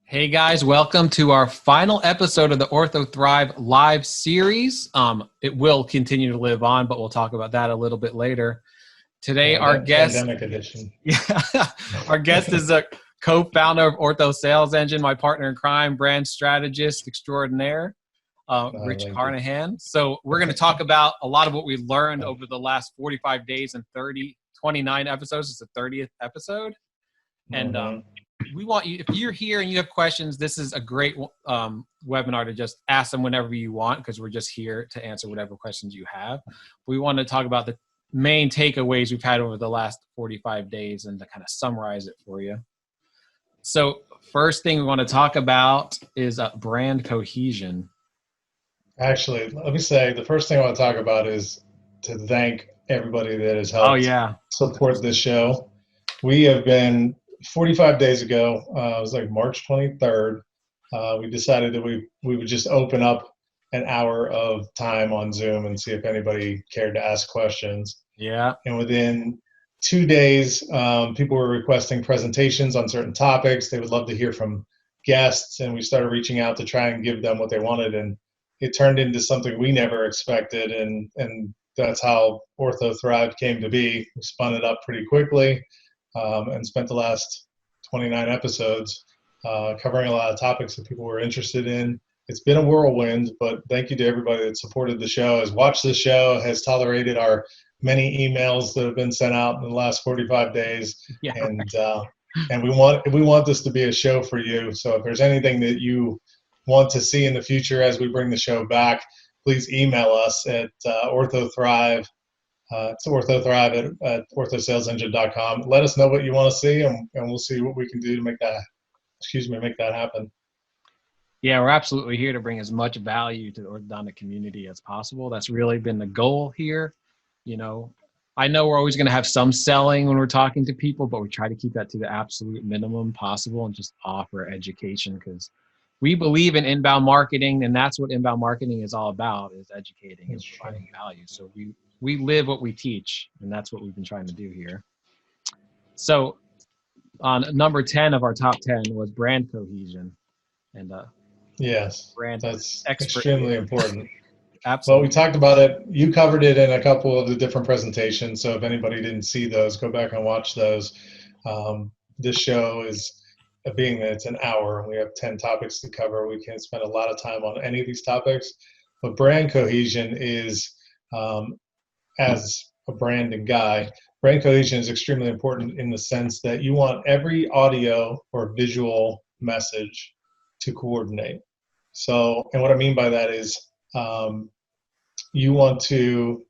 Hey guys, welcome to our final episode of the Ortho Thrive live series. It will continue to live on, but we'll talk about that a little bit later. Today, our guest, Pandemic edition. yeah, our guest is a co-founder of Ortho Sales Engine, my partner in crime, brand strategist extraordinaire, Rich Thank you. Carnahan. So we're going to talk about a lot of what we learned over the last 45 days and 29 episodes. It's the 30th episode. And we want you, if you're here and you have questions, this is a great webinar to just ask them whenever you want, because we're just here to answer whatever questions you have. We want to talk about the main takeaways we've had over the last 45 days and to kind of summarize it for you. So first thing we want to talk about is brand cohesion. Actually, let me say the first thing I want to talk about is to thank everybody that has helped support this show. We have been 45 days ago, it was like March 23rd, we decided that we would just open up an hour of time on Zoom and see if anybody cared to ask questions. Yeah. And within 2 days, people were requesting presentations on certain topics. They would love to hear from guests, and we started reaching out to try and give them what they wanted. And it turned into something we never expected, and that's how Ortho Thrive came to be. We spun it up pretty quickly. And spent the last 29 episodes covering a lot of topics that people were interested in. It's been a whirlwind, but thank you to everybody that supported the show, has watched the show, has tolerated our many emails that have been sent out in the last 45 days. Yeah. And we want this to be a show for you. So if there's anything that you want to see in the future as we bring the show back, please email us at orthothrive. It's orthothrive at orthossalesengine.com. Let us know what you want to see, and we'll see what we can do to make that happen. Yeah, we're absolutely here to bring as much value to the orthodontic community as possible. That's really been the goal here. You know, I know we're always going to have some selling when we're talking to people, but we try to keep that to the absolute minimum possible and just offer education, because we believe in inbound marketing, and that's what inbound marketing is all about, is educating and providing value. So we live what we teach, and that's what we've been trying to do here. So on number 10 of our top 10 was brand cohesion. And yes, brand that's expert extremely important. Absolutely. Well, we talked about it. You covered it in a couple of the different presentations. So if anybody didn't see those, go back and watch those. This show is, being that it's an hour, we have 10 topics to cover. We can't spend a lot of time on any of these topics. But brand cohesion is, as a branding guy, brand cohesion is extremely important in the sense that you want every audio or visual message to coordinate. So, and what I mean by that is, you want to,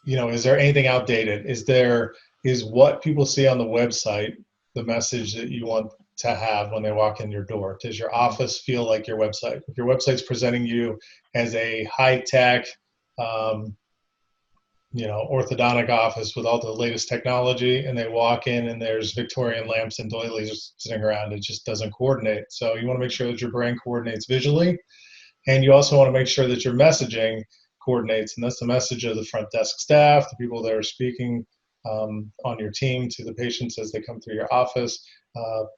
is there anything outdated? Is what people see on the website the message that you want to have when they walk in your door? Does your office feel like your website? If your website's presenting you as a high-tech, orthodontic office with all the latest technology, and they walk in and there's Victorian lamps and doilies sitting around, it just doesn't coordinate. So you want to make sure that your brand coordinates visually, and you also want to make sure that your messaging coordinates, and that's the message of the front desk staff, the people that are speaking on your team to the patients as they come through your office,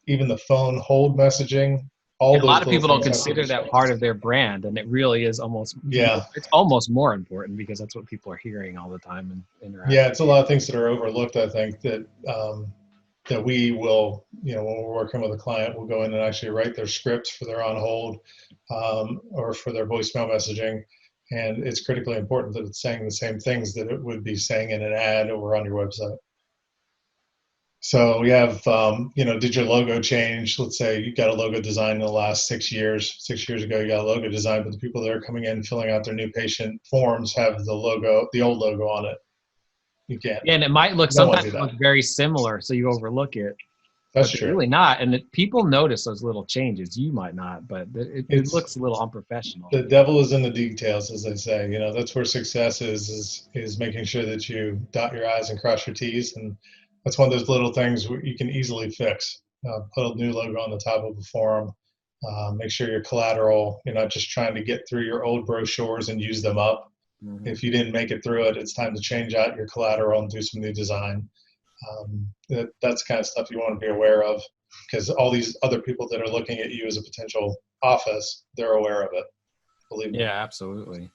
even the phone hold messaging. A lot of people don't consider that part of their brand, and it really is almost, it's almost more important, because that's what people are hearing all the time and interacting. Yeah, it's a lot of things that are overlooked, I think, that that we will, when we're working with a client, we'll go in and actually write their scripts for their on hold or for their voicemail messaging. And it's critically important that it's saying the same things that it would be saying in an ad or on your website. So we have, did your logo change? Let's say you got a logo design in the last 6 years. 6 years ago, you got a logo design, but the people that are coming in filling out their new patient forms have the old logo on it. You can't. Yeah, and it might sometimes look very similar, so you overlook it. That's true. Really not, and people notice those little changes. You might not, but it looks a little unprofessional. The devil is in the details, as they say. That's where success is making sure that you dot your I's and cross your T's, and that's one of those little things you can easily fix. Put a new logo on the top of a form. Make sure your collateral, you're not just trying to get through your old brochures and use them up. Mm-hmm. If you didn't make it through it, it's time to change out your collateral and do some new design. That's the kind of stuff you want to be aware of. because all these other people that are looking at you as a potential office, they're aware of it. Believe me. Yeah, absolutely.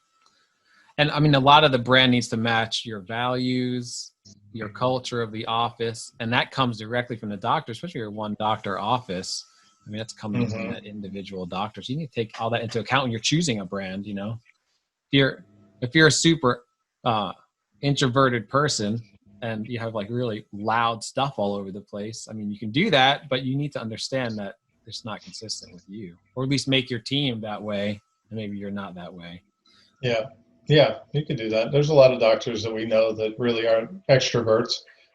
And I mean, a lot of the brand needs to match your values, your culture of the office, and that comes directly from the doctor, especially your one doctor office. I mean, that's coming from that individual doctor. So you need to take all that into account when you're choosing a brand. You know, if you're a super introverted person and you have like really loud stuff all over the place, I mean, you can do that, but you need to understand that it's not consistent with you, or at least make your team that way, and maybe you're not that way. Yeah. Yeah, you can do that. There's a lot of doctors that we know that really are extroverts,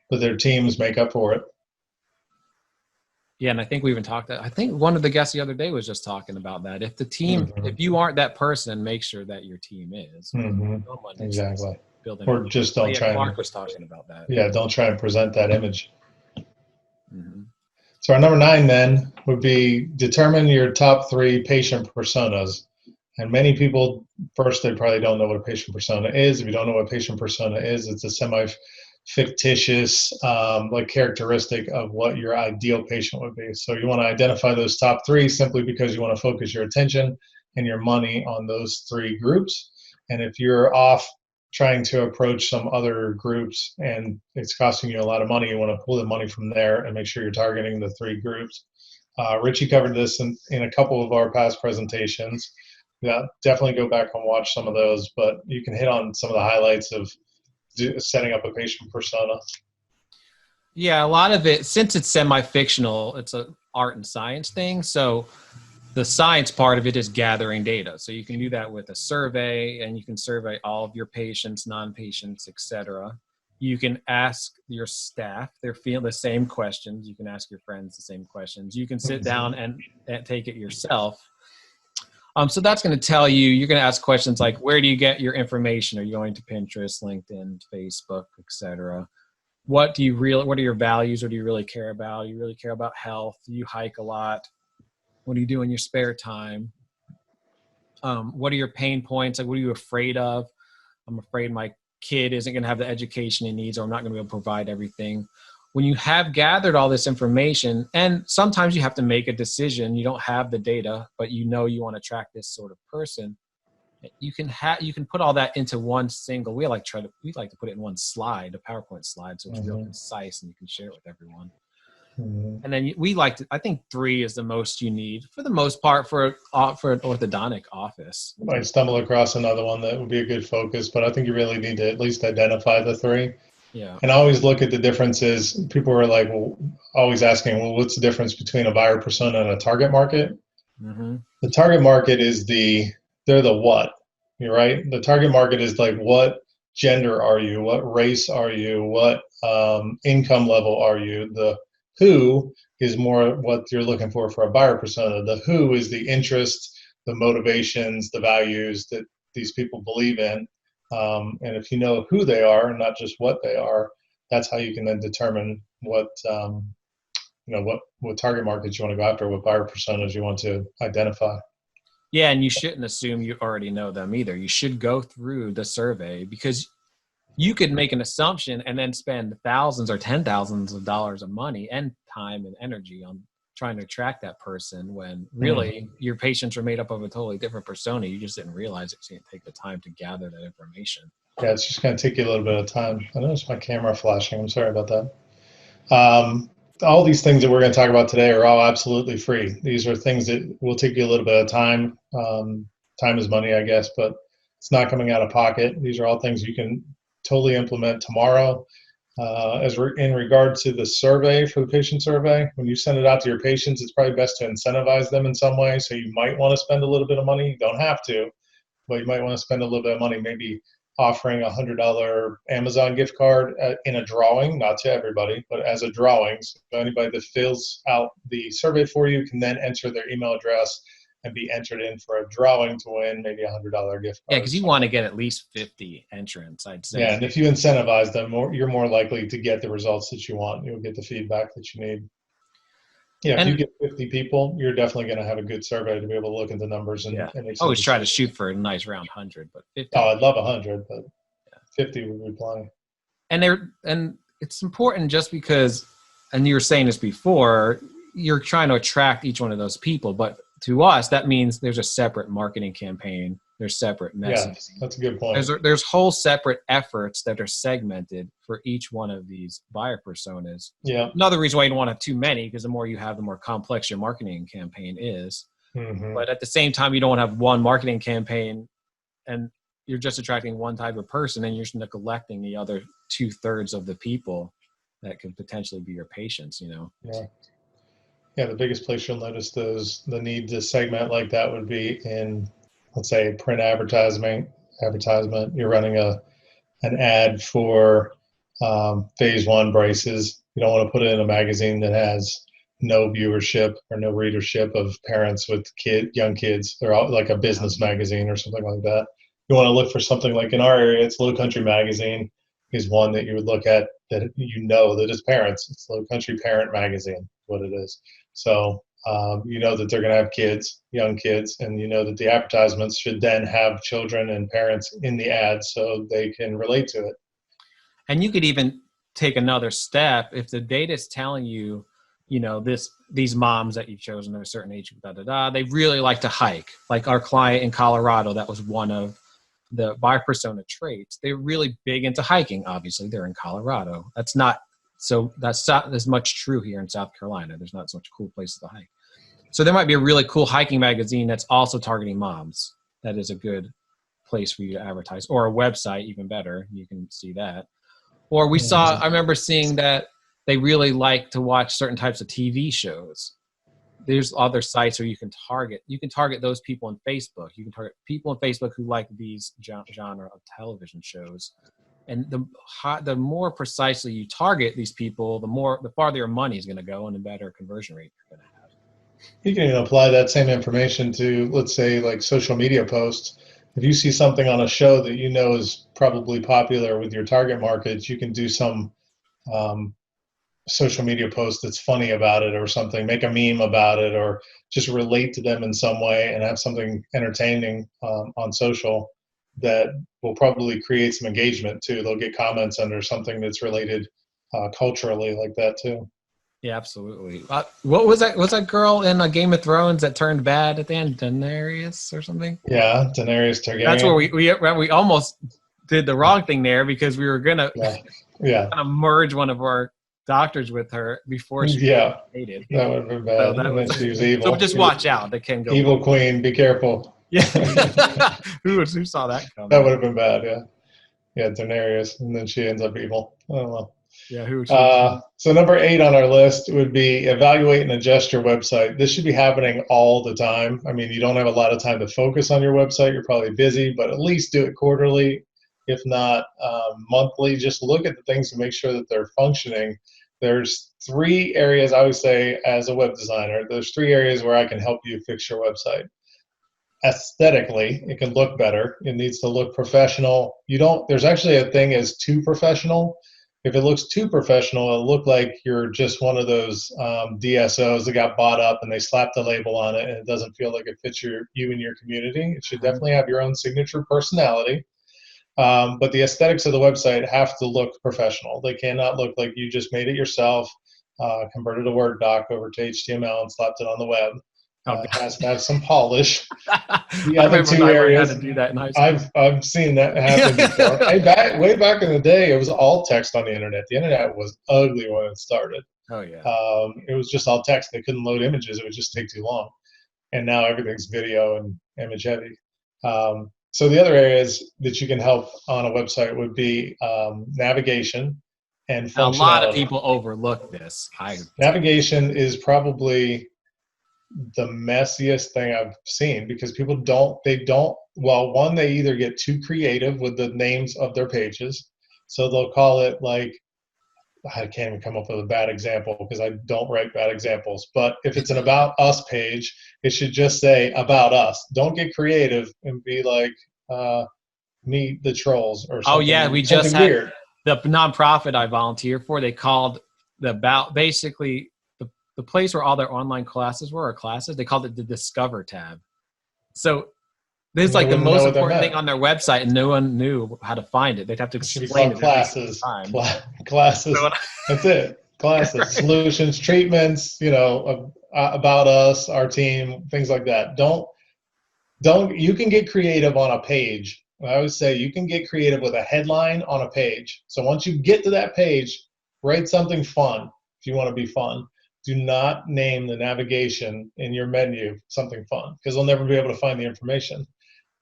but their teams make up for it. Yeah, and I think we even talked. I think one of the guests the other day was just talking about that. If the team, if you aren't that person, make sure that your team is. Exactly. Building. Or just don't try. Clark was talking about that. Yeah, don't try and present that image. Mm-hmm. So our number 9 then would be determine your top 3 patient personas. And many people, first, they probably don't know what a patient persona is. If you don't know what a patient persona is, it's a semi-fictitious like characteristic of what your ideal patient would be. So you want to identify those top 3 simply because you want to focus your attention and your money on those 3 groups. And if you're off trying to approach some other groups and it's costing you a lot of money, you want to pull the money from there and make sure you're targeting the 3 groups. Richie covered this in a couple of our past presentations. Yeah, definitely go back and watch some of those, but you can hit on some of the highlights of setting up a patient persona. Yeah, a lot of it, since it's semi-fictional, it's an art and science thing. So the science part of it is gathering data. So you can do that with a survey, and you can survey all of your patients, non-patients, etc. You can ask your staff, they're feeling the same questions. You can ask your friends the same questions. You can sit down and take it yourself. So that's going to tell you, you're going to ask questions like, where do you get your information? Are you going to Pinterest, LinkedIn, Facebook, etc.? What are your values? What do you really care about? Do you really care about health? Do you hike a lot? What do you do in your spare time? What are your pain points? Like, what are you afraid of? I'm afraid my kid isn't going to have the education he needs, or I'm not going to be able to provide everything. When you have gathered all this information, and sometimes you have to make a decision, you don't have the data, but you know you want to track this sort of person, you can put all that into one single, we like to put it in one slide, a PowerPoint slide, so it's real concise and you can share it with everyone. And then I think 3 is the most you need for the most part for an orthodontic office. You might stumble across another one that would be a good focus, but I think you really need to at least identify the 3. Yeah. And always look at the differences. People are like, always asking, well, what's the difference between a buyer persona and a target market? The target market is they're the what, you're right? The target market is like, what gender are you? What race are you? What income level are you? The who is more what you're looking for a buyer persona. The who is the interest, the motivations, the values that these people believe in. And if you know who they are and not just what they are, that's how you can then determine what target markets you want to go after, what buyer personas you want to identify. Yeah, and you shouldn't assume you already know them either. You should go through the survey, because you could make an assumption and then spend thousands or $10,000s of dollars of money and time and energy on trying to attract that person, when really your patients are made up of a totally different persona. You just didn't realize it, so you didn't take the time to gather that information. Yeah, it's just going to take you a little bit of time. I noticed my camera flashing. I'm sorry about that. All these things that we're going to talk about today are all absolutely free. These are things that will take you a little bit of time. Time is money, I guess, but it's not coming out of pocket. These are all things you can totally implement tomorrow. In regard to the survey, for the patient survey, when you send it out to your patients, it's probably best to incentivize them in some way. So you might want to spend a little bit of money. You don't have to, but you might want to spend a little bit of money, maybe offering a $100 Amazon gift card in a drawing, not to everybody, but as a drawing. So anybody that fills out the survey for you can then enter their email address and be entered in for a drawing to win maybe a $100 gift card. Yeah, because you want to get at least 50 entrants, I'd say. Yeah, and if you incentivize them, you're more likely to get the results that you want. You'll get the feedback that you need. Yeah, if you get 50 people, you're definitely going to have a good survey to be able to look at the numbers and make always try to shoot for a nice round 100, but 50. Oh, I'd love 100, but 50 would be plenty. And it's important just because, and you were saying this before, you're trying to attract each one of those people, but to us, that means there's a separate marketing campaign. There's separate messaging. Yes, that's a good point. There's whole separate efforts that are segmented for each one of these buyer personas. Yeah. Another reason why you don't want to have too many, because the more you have, the more complex your marketing campaign is. Mm-hmm. But at the same time, you don't want to have one marketing campaign and you're just attracting one type of person and you're just neglecting the other 2/3 of the people that could potentially be your patients, you know? Yeah. Yeah, the biggest place you'll notice the need to segment like that would be in, let's say, print advertisement. You're running an ad for phase 1 braces. You don't want to put it in a magazine that has no viewership or no readership of parents with young kids. They're all like a business magazine or something like that. You want to look for something like, in our area, it's Low Country Magazine is one that you would look at that you know that it's parents. It's Low Country Parent Magazine, what it is. So you know that they're going to have kids, young kids, and you know that the advertisements should then have children and parents in the ad so they can relate to it. And you could even take another step if the data is telling you, you know, these moms that you've chosen are a certain age, they really like to hike. Like our client in Colorado, that was one of the buyer persona traits. They're really big into hiking. Obviously, they're in Colorado. That's not as much true here in South Carolina. There's not so much cool places to hike. So there might be a really cool hiking magazine that's also targeting moms. That is a good place for you to advertise, or a website, even better. You can see that. Or I remember seeing that they really like to watch certain types of TV shows. There's other sites where you can target those people on Facebook. You can target people on Facebook who like these genre of television shows. And the more precisely you target these people, the farther your money is going to go and the better conversion rate you're going to have. You can even apply that same information to, let's say, like social media posts. If you see something on a show that you know is probably popular with your target markets, you can do some social media post that's funny about it or something, make a meme about it, or just relate to them in some way and have something entertaining on social that will probably create some engagement too. They'll get comments under something that's related culturally like that too. Yeah, absolutely. What was that? Was that girl in Game of Thrones that turned bad at the end? Daenerys or something? Yeah, Daenerys Targaryen. That's where we almost did the wrong thing there, because we were gonna merge one of our doctors with her before she hated. That would have been bad. So she was evil. So just watch out. They can go evil queen. Be careful. Yeah. Who saw that coming? That would have been bad. Yeah, Daenerys, and then she ends up evil. I don't know. Yeah, who? So number 8 on our list would be evaluate and adjust your website. This should be happening all the time. I mean, you don't have a lot of time to focus on your website. You're probably busy, but at least do it quarterly, if not monthly. Just look at the things to make sure that they're functioning. There's 3 areas I would say as a web designer. There's 3 areas where I can help you fix your website. Aesthetically, it can look better. It needs to look professional. There's actually a thing as too professional. If it looks too professional, it'll look like you're just one of those DSOs that got bought up and they slapped the label on it, and it doesn't feel like it fits you and your community. It should definitely have your own signature personality. But the aesthetics of the website have to look professional. They cannot look like you just made it yourself, converted a Word doc over to HTML and slapped it on the web. It has to have some polish. The other 2 areas, to do that in high school. I've seen that happen before. Way back in the day, it was all text on the internet. The internet was ugly when it started. Oh yeah. It was just all text. They couldn't load images. It would just take too long. And now everything's video and image heavy. So the other areas that you can help on a website would be navigation and functionality. A lot of people overlook this. Navigation is probably the messiest thing I've seen, because people they either get too creative with the names of their pages. So they'll call it, like, I can't even come up with a bad example because I don't write bad examples. But if it's an About Us page, it should just say About Us. Don't get creative and be like, Meet the Trolls or something. Oh yeah, we just had weird. The nonprofit I volunteer for. They called basically the place where all their online classes were, or classes, they called it the Discover tab. So this is like the most important thing on their website, and no one knew how to find it. They'd have to explain it. Classes. Classes. That's it. Classes, solutions, treatments, about us, our team, things like that. You can get creative on a page. I always say you can get creative with a headline on a page. So once you get to that page, write something fun if you want to be fun. Do not name the navigation in your menu something fun, because they'll never be able to find the information.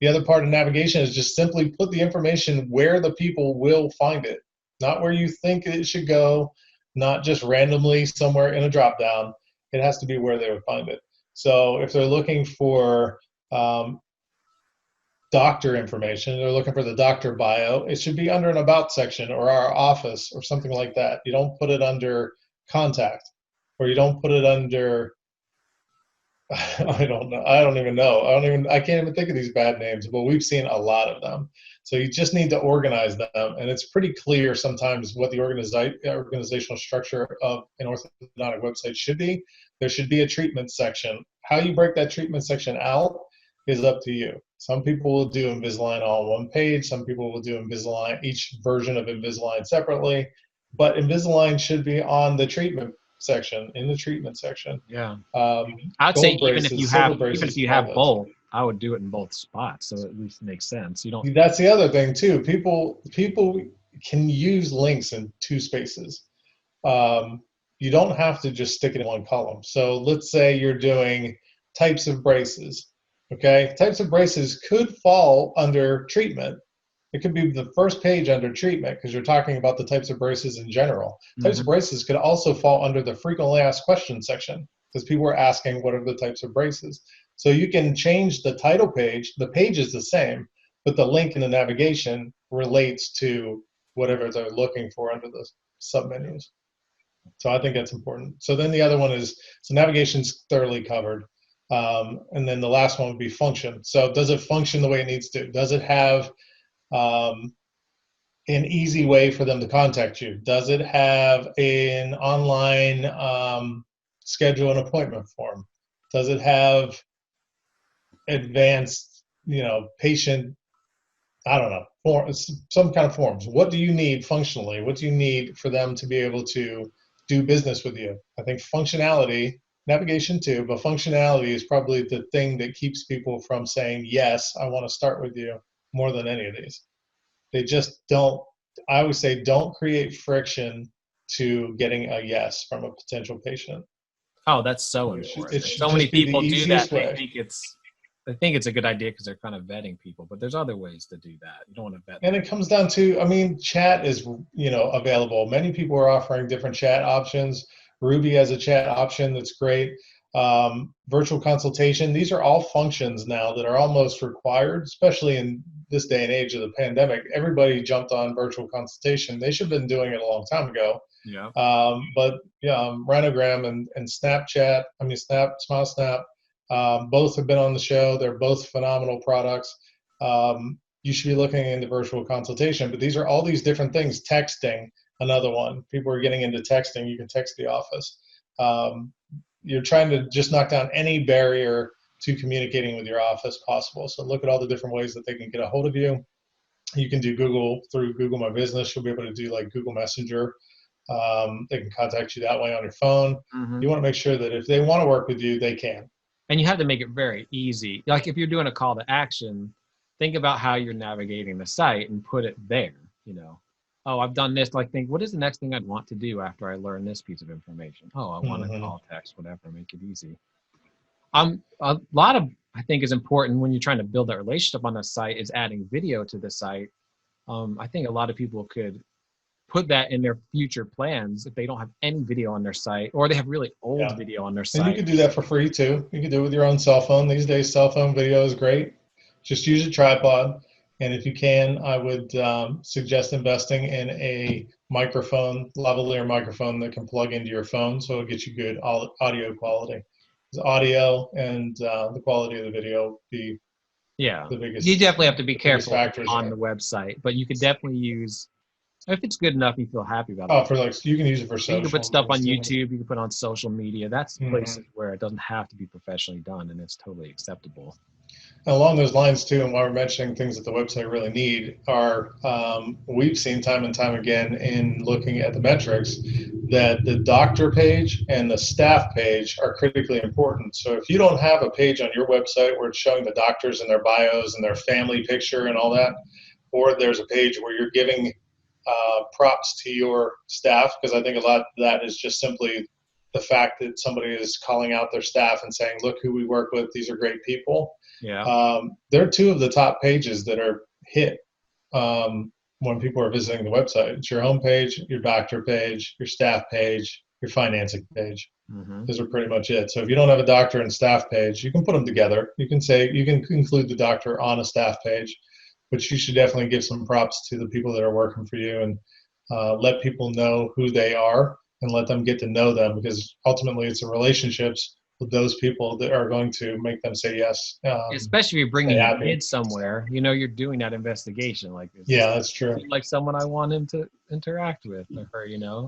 The other part of navigation is just simply put the information where the people will find it, not where you think it should go, not just randomly somewhere in a drop down. It has to be where they would find it. So if they're looking for doctor information, they're looking for the doctor bio, it should be under an about section or our office or something like that. You don't put it under contact, or you don't put it under I don't know. I don't even know. I can't even think of these bad names, but we've seen a lot of them. So you just need to organize them. And it's pretty clear sometimes what the organizational structure of an orthodontic website should be. There should be a treatment section. How you break that treatment section out is up to you. Some people will do Invisalign all on one page. Some people will do Invisalign, each version of Invisalign separately. But Invisalign should be on the treatment section, in the treatment section. Yeah. I'd say even if you have both, both, I would do it in both spots, so it at least makes sense. You don't. That's the other thing too. People can use links in two spaces. You don't have to just stick it in one column. So let's say you're doing types of braces. Okay, types of braces could fall under treatment. It could be the first page under treatment because you're talking about the types of braces in general. Types of braces could also fall under the frequently asked questions section because people are asking what are the types of braces. So you can change the title page. The page is the same, but the link in the navigation relates to whatever they're looking for under the submenus. So I think that's important. So then the other one is, so navigation's thoroughly covered. And then the last one would be function. So does it function the way it needs to? Does it have an easy way for them to contact you? Does it have an online schedule and appointment form? Does it have advanced, patient, I don't know, forms, some kind of forms? What do you need functionally? What do you need for them to be able to do business with you? I think functionality, navigation too, but functionality is probably the thing that keeps people from saying, yes, I want to start with you more than any of these. They just don't, I would say, don't create friction to getting a yes from a potential patient. Oh, that's so important. So many people do that. They think it's a good idea because they're kind of vetting people, but there's other ways to do that. You don't want to vet. And it comes down to, chat is, available. Many people are offering different chat options. Ruby has a chat option that's great. Virtual consultation. These are all functions now that are almost required, especially in this day and age of the pandemic. Everybody jumped on virtual consultation. They should have been doing it a long time ago. Yeah. But Rhinogram and Snapchat, Smile Snap, both have been on the show. They're both phenomenal products. You should be looking into virtual consultation, but these are all these different things. Texting, another one. People are getting into texting. You can text the office. You're trying to just knock down any barrier to communicating with your office possible. So look at all the different ways that they can get a hold of you. You can do Google through Google My Business. You'll be able to do like Google Messenger. They can contact you that way on your phone. You want to make sure that if they want to work with you, they can. And you have to make it very easy. Like if you're doing a call to action, think about how you're navigating the site and put it there, Oh, I've done this. Like, think, what is the next thing I'd want to do after I learn this piece of information? Oh, I want to call, text, whatever, make it easy. A lot of, I think, is important when you're trying to build that relationship on a site is adding video to the site. I think a lot of people could put that in their future plans if they don't have any video on their site, or they have really old video on their site. And you can do that for free too. You can do it with your own cell phone. These days, cell phone video is great. Just use a tripod. And if you can, I would suggest investing in a microphone, lavalier microphone that can plug into your phone, so it'll get you good audio quality. The audio and the quality of the video be the biggest. You definitely have to be careful on the website, but you could definitely use, if it's good enough, you feel happy about it. Oh, for like, you can use it for social. You can put stuff on YouTube. You can put it on social media. That's places where it doesn't have to be professionally done, and it's totally acceptable. Along those lines too, and while we're mentioning things that the website really need, are we've seen time and time again in looking at the metrics that the doctor page and the staff page are critically important. So if you don't have a page on your website where it's showing the doctors and their bios and their family picture and all that, or there's a page where you're giving props to your staff, because I think a lot of that is just simply the fact that somebody is calling out their staff and saying, look who we work with, these are great people. Yeah. They're two of the top pages that are hit when people are visiting the website. It's your home page, your doctor page, your staff page, your financing page. Mm-hmm. Those are pretty much it. So if you don't have a doctor and staff page, you can put them together. You can say, you can include the doctor on a staff page, but you should definitely give some props to the people that are working for you, and let people know who they are and let them get to know them, because ultimately it's the relationships with those people that are going to make them say yes. Especially if you're bringing your kid somewhere, you're doing that investigation. Like, yeah, that's true. Like someone I want him to interact with, or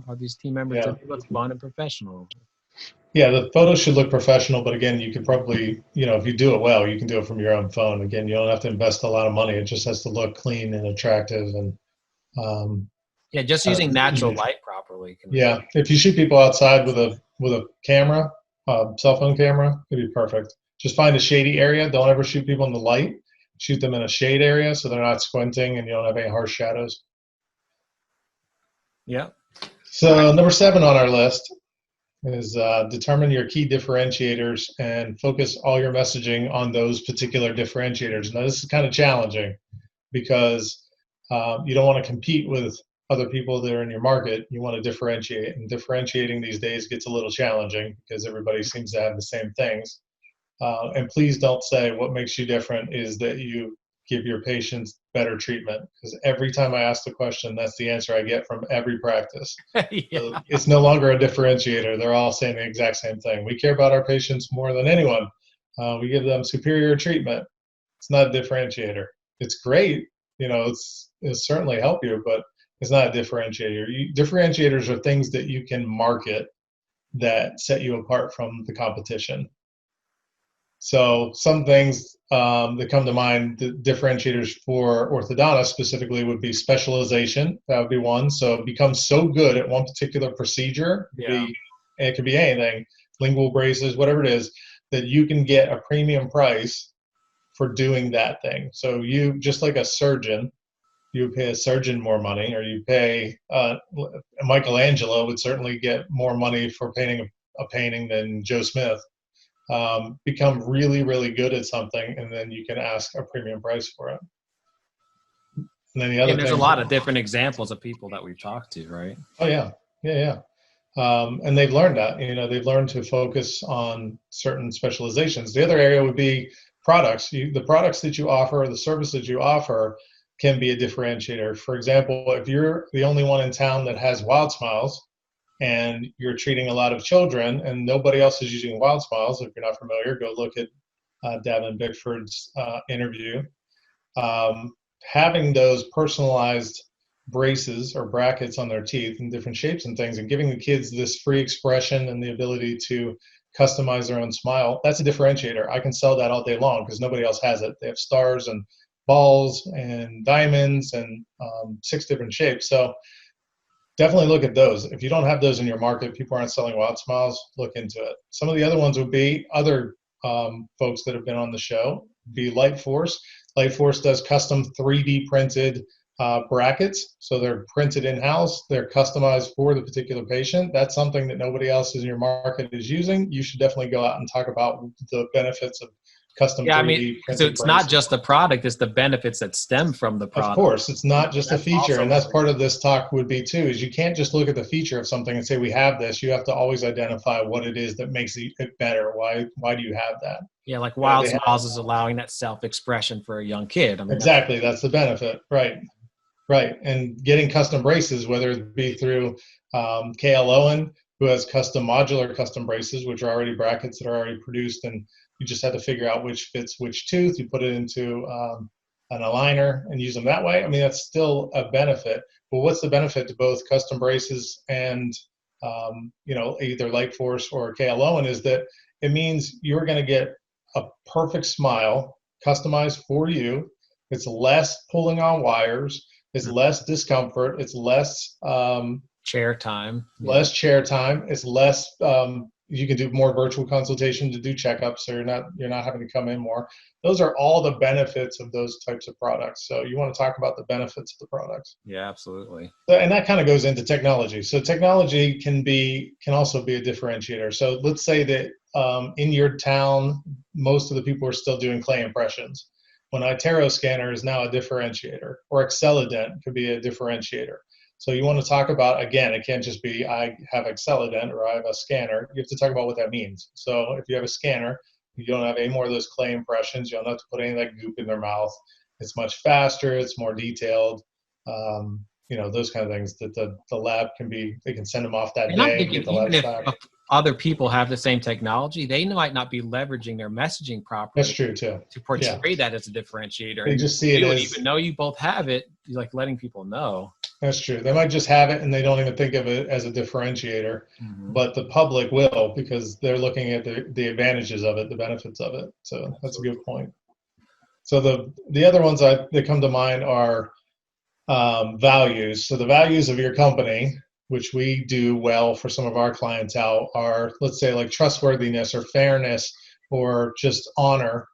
are these team members to look fun and professional? Yeah, the photos should look professional, but again, you could probably, if you do it well, you can do it from your own phone. Again, you don't have to invest a lot of money. It just has to look clean and attractive, and just using natural light properly. Yeah, if you shoot people outside with a camera, cell phone camera, it'd be perfect. Just find a shady area. Don't ever shoot people in the light. Shoot them in a shade area so they're not squinting and you don't have any harsh shadows. Yeah. So number 7 on our list is determine your key differentiators and focus all your messaging on those particular differentiators. Now, this is kind of challenging because you don't want to compete with other people that are in your market. You want to differentiate, and differentiating these days gets a little challenging because everybody seems to have the same things. And please don't say what makes you different is that you give your patients better treatment, because every time I ask the question, that's the answer I get from every practice. So it's no longer a differentiator. They're all saying the exact same thing. We care about our patients more than anyone. We give them superior treatment. It's not a differentiator. It's great. It'll certainly help you, but it's not a differentiator. Differentiators are things that you can market that set you apart from the competition. So some things that come to mind, the differentiators for orthodontists specifically would be specialization. That would be one. So become so good at one particular procedure, it could be anything, lingual braces, whatever it is, that you can get a premium price for doing that thing. So you, just like a surgeon, you pay a surgeon more money, or you pay Michelangelo would certainly get more money for painting a painting than Joe Smith. Become really, really good at something, and then you can ask a premium price for it. And then there's a lot of different examples of people that we've talked to, right? Oh yeah. And they've learned that. They've learned to focus on certain specializations. The other area would be products. The products that you offer, or the service that you offer, can be a differentiator. For example, if you're the only one in town that has Wild Smiles, and you're treating a lot of children and nobody else is using Wild Smiles, if you're not familiar, go look at Davin Bickford's interview. Having those personalized braces or brackets on their teeth in different shapes and things, and giving the kids this free expression and the ability to customize their own smile, that's a differentiator. I can sell that all day long because nobody else has it. They have stars and balls and diamonds and 6 different shapes. So definitely look at those. If you don't have those in your market, people aren't selling Wild Smiles, look into it. Some of the other ones would be other folks that have been on the show, be Light Force. Light Force does custom 3D printed brackets. So they're printed in-house. They're customized for the particular patient. That's something that nobody else in your market is using. You should definitely go out and talk about the benefits of custom 3D printed so it's braces. Not just the product, it's the benefits that stem from the product. Of course, it's not just a feature, and that's part of this talk would be too, is you can't just look at the feature of something and say we have this. You have to always identify what it is that makes it better. Why do you have that? Yeah, like Wild Smiles is allowing that self-expression for a young kid. Exactly, that's the benefit, right. And getting custom braces, whether it be through KL Owen, who has modular custom braces, which are already brackets that are already produced, and you just have to figure out which fits which tooth. You put it into an aligner and use them that way. I mean, that's still a benefit. But what's the benefit to both custom braces and either Light Force or KL Owen is that it means you're going to get a perfect smile customized for you. It's less pulling on wires. It's less discomfort. It's less chair time. less chair time. It's less. You can do more virtual consultation to do checkups, so you're not having to come in more. Those are all the benefits of those types of products. So you want to talk about the benefits of the products. Yeah, absolutely. And that kind of goes into technology. So technology can also be a differentiator. So let's say that in your town, most of the people are still doing clay impressions. When iTero scanner is now a differentiator, or Excelident could be a differentiator. So you want to talk about, again, it can't just be I have Excelident or I have a scanner. You have to talk about what that means. So if you have a scanner, you don't have any more of those clay impressions. You don't have to put any of that goop in their mouth. It's much faster. It's more detailed. Those kind of things that the lab they can send them off that And I'm day and thinking, get the even labs if back. other people have the same technology, they might not be leveraging their messaging properly. That's true too. To portray that as a differentiator. They and just see it you as, even though you both have it, you're like letting people know. That's true. They might just have it and they don't even think of it as a differentiator, but the public will, because they're looking at the advantages of it, the benefits of it. So that's a good point. So the other ones that come to mind are values. So the values of your company, which we do well for some of our clientele, are, let's say, like trustworthiness or fairness or just honor.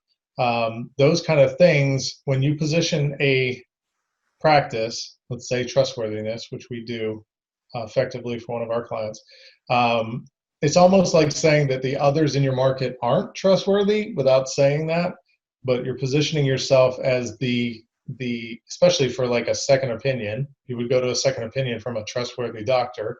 Those kind of things, when you position a practice, let's say trustworthiness, which we do effectively for one of our clients, it's almost like saying that the others in your market aren't trustworthy without saying that, but you're positioning yourself as especially for like a second opinion. You would go to a second opinion from a trustworthy doctor,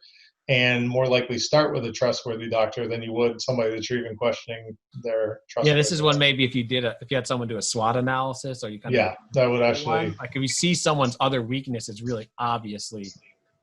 and more likely start with a trustworthy doctor than you would somebody that you're even questioning their trustworthiness. Yeah, this is one maybe if you had someone do a SWOT analysis, or you kind of that would actually, like if you see someone's other weaknesses really obviously,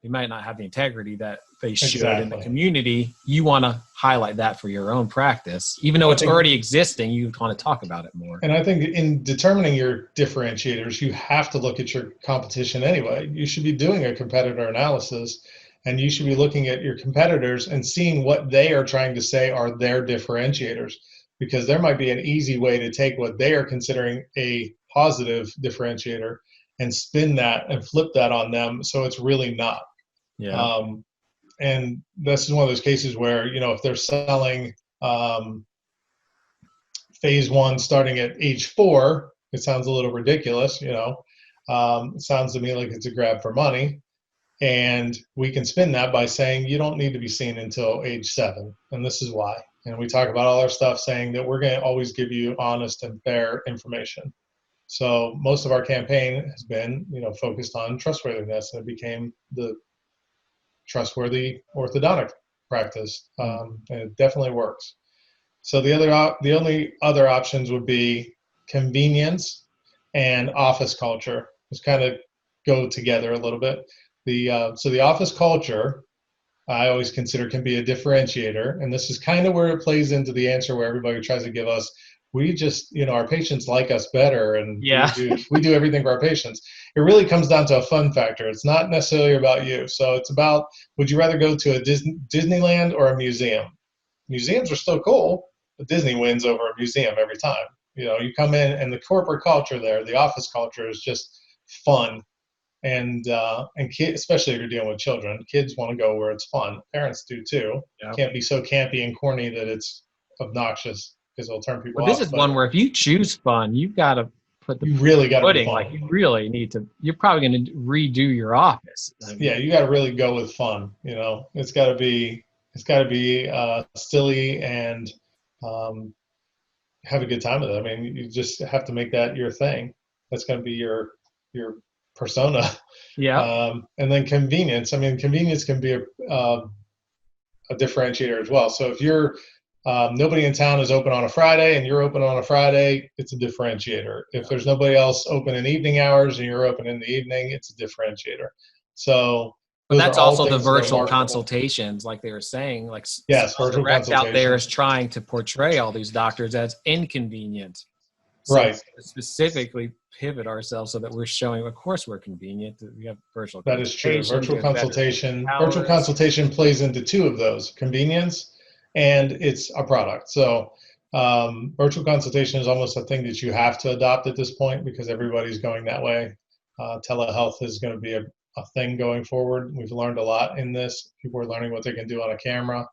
they might not have the integrity that they should in the community. You want to highlight that for your own practice, even though it's already existing. You want to talk about it more. And I think in determining your differentiators, you have to look at your competition anyway. You should be doing a competitor analysis, and you should be looking at your competitors and seeing what they are trying to say are their differentiators, because there might be an easy way to take what they are considering a positive differentiator and spin that and flip that on them so it's really not. Yeah. And this is one of those cases where, if they're selling phase 1 starting at age 4, it sounds a little ridiculous. It sounds to me like it's a grab for money. And we can spin that by saying you don't need to be seen until age 7. And this is why. And we talk about all our stuff saying that we're going to always give you honest and fair information. So most of our campaign has been, focused on trustworthiness, and it became the trustworthy orthodontic practice. And it definitely works. So the only other options would be convenience and office culture. Just kind of go together a little bit. So the office culture, I always consider, can be a differentiator, and this is kind of where it plays into the answer where everybody tries to give us. We just, our patients like us better, and we do everything for our patients. It really comes down to a fun factor. It's not necessarily about you. So it's about, would you rather go to a Disneyland or a museum? Museums are still cool, but Disney wins over a museum every time. You come in, and the corporate culture there, the office culture, is just fun. And kids, especially if you're dealing with children, kids want to go where it's fun. Parents do too. Yeah. Can't be so campy and corny that it's obnoxious, because it'll turn people off. This is one where if you choose fun, you've got to put the footing. Like you really need to. You're probably going to redo your office. Yeah, you got to really go with fun. It's got to be silly and have a good time with it. I mean, you just have to make that your thing. That's going to be your persona. Yeah. And then convenience. I mean, convenience can be a differentiator as well. So if you're nobody in town is open on a Friday and you're open on a Friday, it's a differentiator. If there's nobody else open in evening hours and you're open in the evening, it's a differentiator. So, but that's also the virtual consultations, like they were saying. Like, yes, virtual consultation out there is trying to portray all these doctors as inconvenient. So right. Specifically pivot ourselves so that we're showing, of course, we're convenient. We have virtual. That is true. Virtual consultation. Virtual consultation plays into two of those: convenience and it's a product. So Virtual consultation is almost a thing that you have to adopt at this point because everybody's going that way. Telehealth is going to be a thing going forward. We've learned a lot in this. People are learning what they can do on a camera.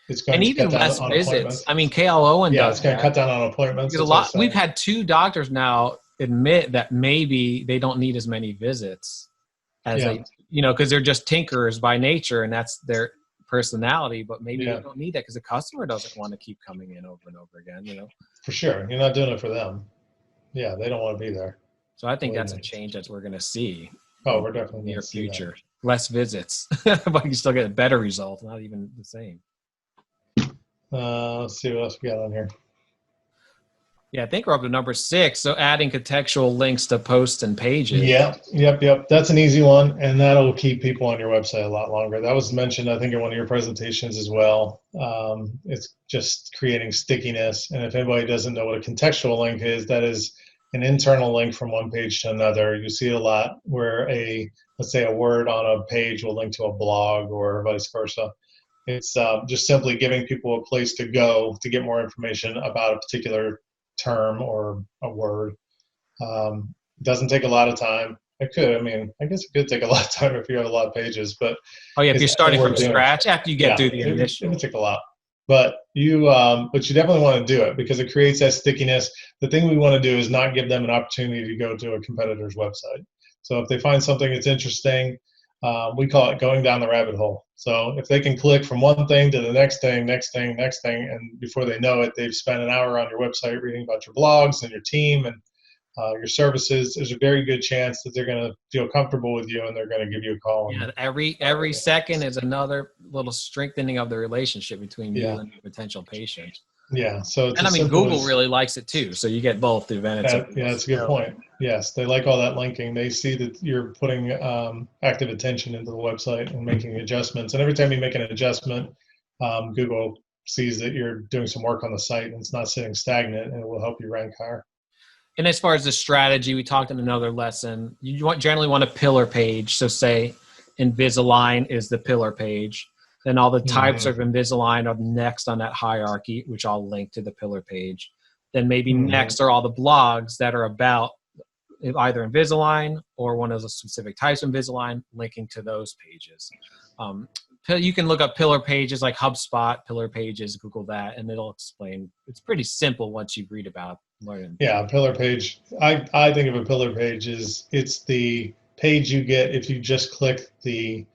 It's going And to cut even down less on visits. appointments. I mean, KL Owen Yeah, does it's going to that cut down on appointments. because That's what I was we've saying. had 2 doctors now admit that maybe they don't need as many visits as Yeah, because they're just tinkerers by nature and that's their personality, but maybe they yeah, don't need that because the customer doesn't want to keep coming in over and over again. for sure. You're not doing it for them. Yeah, they don't want to be there. So I think Believe that's a me. change that we're going to see Oh, in we're the definitely going near to see that. future. Less visits, but you still get a better result, not even the same. Let's see what else we got on here. Yeah, I think we're up to number 6. So adding contextual links to posts and pages. Yep. That's an easy one, and that'll keep people on your website a lot longer. That was mentioned, I think, in one of your presentations as well. It's just creating stickiness, and if anybody doesn't know what a contextual link is, that is an internal link from one page to another. You see it a lot where let's say a word on a page will link to a blog or vice versa. It's just simply giving people a place to go to get more information about a particular term or a word. Doesn't take a lot of time. It could. I mean, I guess it could take a lot of time if you have a lot of pages, but Oh yeah, if you're starting from worth doing. scratch after you get Yeah, through the it initial. would take a lot. But you definitely want to do it because it creates that stickiness. The thing we want to do is not give them an opportunity to go to a competitor's website. So if they find something that's interesting, we call it going down the rabbit hole. So if they can click from one thing to the next thing, and before they know it, they've spent an hour on your website reading about your blogs and your team and your services, there's a very good chance that they're going to feel comfortable with you and they're going to give you a call. Yeah, every second is another little strengthening of the relationship between you and your potential patient. Yeah, so it's And I mean, Google really likes it too, so you get both the advantage. Yeah, that's a good point. Yes, they like all that linking. They see that you're putting active attention into the website and making adjustments. And every time you make an adjustment, Google sees that you're doing some work on the site and it's not sitting stagnant, and it will help you rank higher. And as far as the strategy, we talked in another lesson, you generally want a pillar page. So say Invisalign is the pillar page. Then all the types of Invisalign are next on that hierarchy, which I'll link to the pillar page. Then maybe next are all the blogs that are about either Invisalign or one of the specific types of Invisalign, linking to those pages. You can look up pillar pages like HubSpot, pillar pages, Google that, and it'll explain. It's pretty simple once you read about learning. Yeah, pillar page. I think of a pillar page it's the page you get if you just click the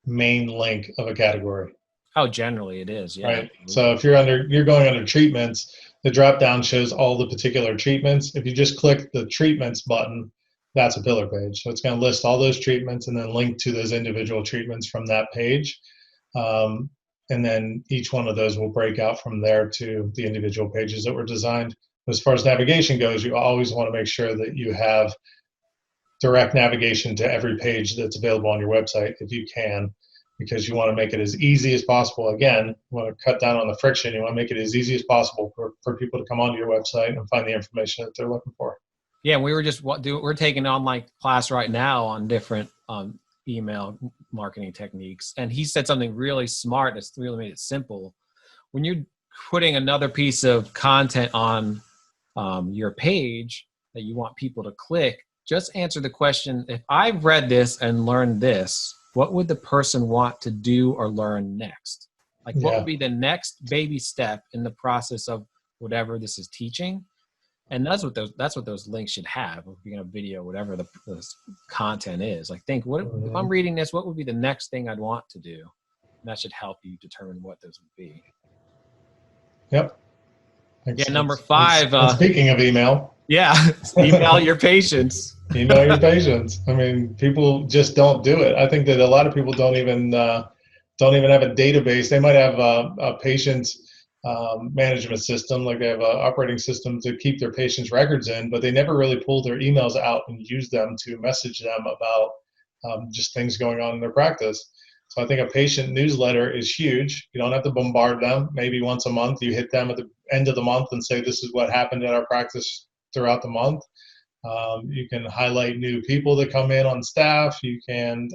main link of a category. Oh, generally it is, yeah. Right. So if you're going under treatments, the drop down shows all the particular treatments. If you just click the treatments button, that's a pillar page. So it's going to list all those treatments and then link to those individual treatments from that page. And then each one of those will break out from there to the individual pages that were designed. As far as navigation goes, you always want to make sure that you have direct navigation to every page that's available on your website if you can, because you want to make it as easy as possible. Again, you want to cut down on the friction. You want to make it as easy as possible for people to come onto your website and find the information that they're looking for. Yeah, we're taking an online class right now on different email marketing techniques. And he said something really smart that's really made it simple. When you're putting another piece of content on your page that you want people to click, just answer the question, if I've read this and learned this, what would the person want to do or learn next? Like, what would be the next baby step in the process of whatever this is teaching? And that's what those links should have. If you're going to video, whatever the content is, like think, if I'm reading this, what would be the next thing I'd want to do? And that should help you determine what those would be. Yep. Yeah, number 5. And speaking of email. Yeah, email your patients. Email your patients. I mean, people just don't do it. I think that a lot of people don't even have a database. They might have a patient management system, like they have an operating system to keep their patients' records in, but they never really pull their emails out and use them to message them about just things going on in their practice. So I think a patient newsletter is huge. You don't have to bombard them. Maybe once a month, you hit them at the end of the month and say, this is what happened in our practice throughout the month. You can highlight new people that come in on staff. You can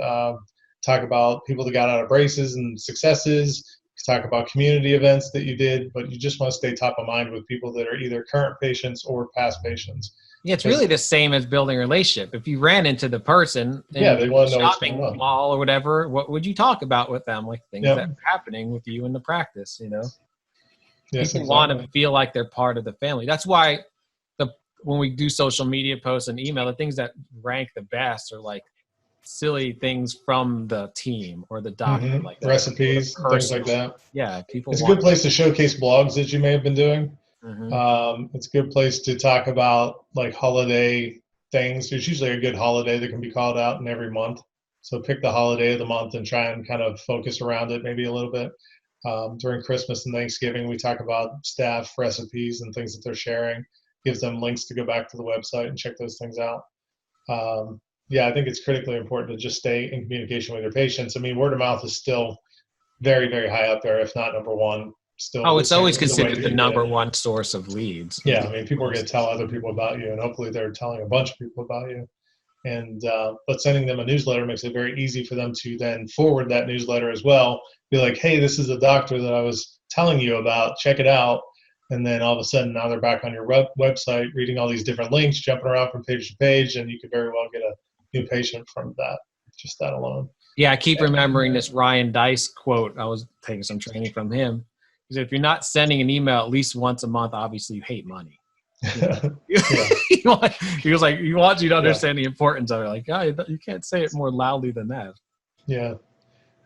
talk about people that got out of braces and successes. talk about community events that you did, but you just want to stay top of mind with people that are either current patients or past patients. Yeah, it's really the same as building a relationship. If you ran into the person in Yeah, they want the to know what's going shopping on. mall or whatever, what would you talk about with them? Like things Yep. that are happening with you in the practice, Yes, People exactly. want to feel like they're part of the family. That's why when we do social media posts and email, the things that rank the best are like silly things from the team or the doctor, like that. Recipes, things like that. Yeah, people It's a want. good place to showcase blogs that you may have been doing. Mm-hmm. It's a good place to talk about like holiday things. There's usually a good holiday that can be called out in every month. So pick the holiday of the month and try and kind of focus around it maybe a little bit. During Christmas and Thanksgiving, we talk about staff recipes and things that they're sharing. Gives them links to go back to the website and check those things out. Yeah, I think it's critically important to just stay in communication with your patients. I mean, word of mouth is still very, very high up there, if not number one. Still, Oh, it's always the way considered that the you get. number one source of leads. Yeah, I mean, people are going to tell other people about you, and hopefully they're telling a bunch of people about you. And but sending them a newsletter makes it very easy for them to then forward that newsletter as well. Be like, hey, this is a doctor that I was telling you about. Check it out. And then all of a sudden, now they're back on your website, reading all these different links, jumping around from page to page, and you could very well get a new patient from that, just that alone. Yeah, I keep remembering this Ryan Dice quote. I was taking some training from him. He said, if you're not sending an email at least once a month, obviously you hate money. He was like, he wants you to understand the importance of it. Like, oh, you can't say it more loudly than that. Yeah.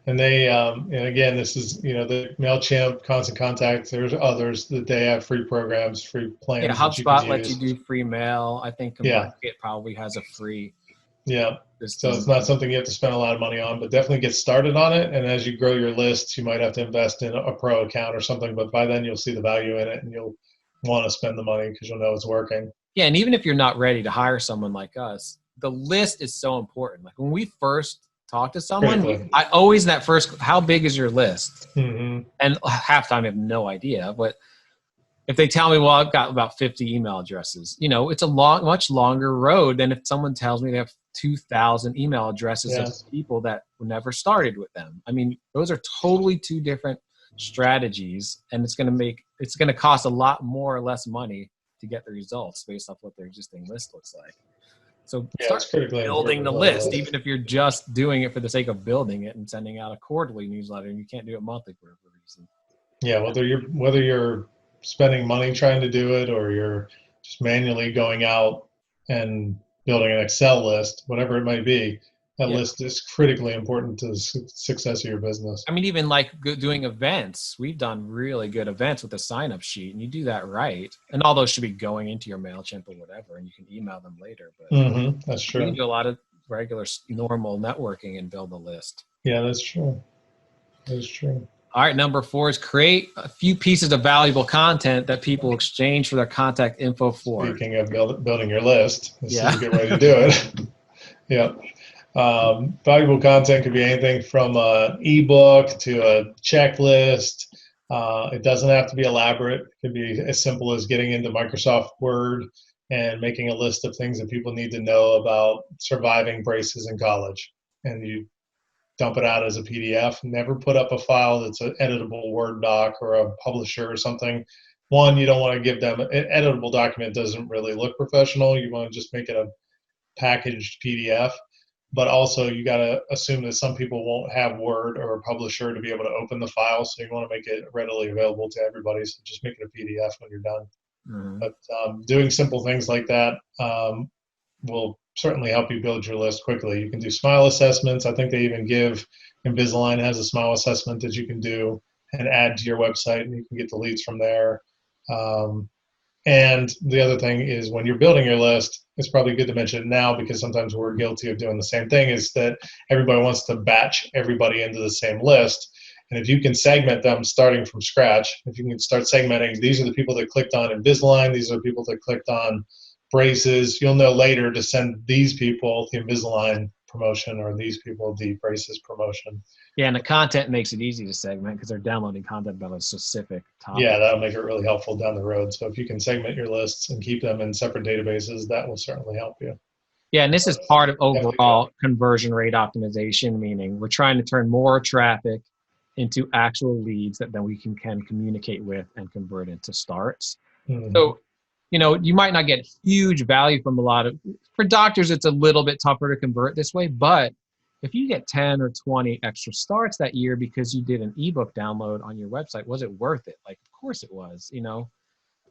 And they, and again, this is, the MailChimp, Constant Contact, there's others that they have free programs, free plans. Yeah, that you could HubSpot lets you use. do free mail. I think ConvertKit probably has a free system. So it's not something you have to spend a lot of money on, but definitely get started on it. And as you grow your lists, you might have to invest in a pro account or something, but by then you'll see the value in it and you'll want to spend the money because you'll know it's working. Yeah, and even if you're not ready to hire someone like us, the list is so important. Like when we first talk to someone, I always in that first, how big is your list? Mm-hmm. And half the time I have no idea. But if they tell me, well, I've got about 50 email addresses, it's a much longer road than if someone tells me they have 2,000 email addresses of people that never started with them. I mean, those are totally two different strategies, and it's going to cost a lot more or less money to get the results based off what their existing list looks like. So start building the list, even if you're just doing it for the sake of building it and sending out a quarterly newsletter, and you can't do it monthly for whatever reason. Yeah, whether you're spending money trying to do it or you're just manually going out and building an Excel list, whatever it might be, that list is critically important to the success of your business. I mean, even like doing events, we've done really good events with a sign-up sheet, and you do that right. And all those should be going into your MailChimp or whatever, and you can email them later. But that's true. You can do a lot of regular, normal networking and build a list. Yeah, that's true. That's true. All right, number 4 is create a few pieces of valuable content that people exchange for their contact info for. Speaking of building your list, this is a good way to do it. Yeah. Valuable content could be anything from an ebook to a checklist. It doesn't have to be elaborate. It could be as simple as getting into Microsoft Word and making a list of things that people need to know about surviving braces in college. And you dump it out as a PDF. Never put up a file that's an editable Word doc or a publisher or something. One, you don't want to give them an editable document. Doesn't really look professional. You want to just make it a packaged PDF. But also you got to assume that some people won't have Word or a publisher to be able to open the file. So you want to make it readily available to everybody. So just make it a PDF when you're done. Mm-hmm. But doing simple things like that will certainly help you build your list quickly. You can do smile assessments. I think they even give, Invisalign has a smile assessment that you can do and add to your website, and you can get the leads from there. And the other thing is when you're building your list, it's probably good to mention it now because sometimes we're guilty of doing the same thing, is that everybody wants to batch everybody into the same list. And if you can segment them starting from scratch, if you can start segmenting, these are the people that clicked on Invisalign, these are the people that clicked on braces, you'll know later to send these people the Invisalign promotion or these people the braces promotion. Yeah, and the content makes it easy to segment because they're downloading content about a specific topic. Yeah, that'll make it really helpful down the road. So if you can segment your lists and keep them in separate databases, that will certainly help you. Yeah, and this is part of overall conversion rate optimization, meaning we're trying to turn more traffic into actual leads that then we can communicate with and convert into starts. Mhm. So, you might not get huge value from for doctors, it's a little bit tougher to convert this way, but if you get 10 or 20 extra starts that year because you did an ebook download on your website, was it worth it? Like, of course it was,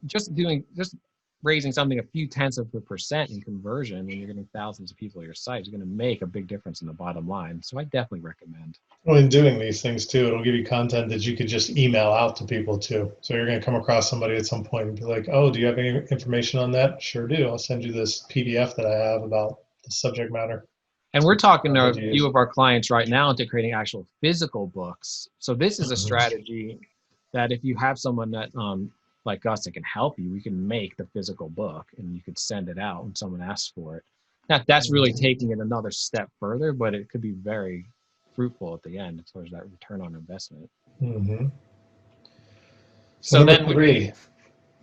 just raising something a few tenths of a percent in conversion when you're getting thousands of people to your site is going to make a big difference in the bottom line. So I definitely recommend. Well, in doing these things too, it'll give you content that you could just email out to people too. So you're going to come across somebody at some point and be like, oh, do you have any information on that? Sure do. I'll send you this PDF that I have about the subject matter. And we're talking to a Ideas. few of our clients right now into creating actual physical books. So this is a Mhm. strategy that if you have someone that like us that can help you, we can make the physical book and you could send it out when someone asks for it. Now, that's really taking it another step further, but it could be very fruitful at the end as far as that return on investment. Mhm. So number then, three.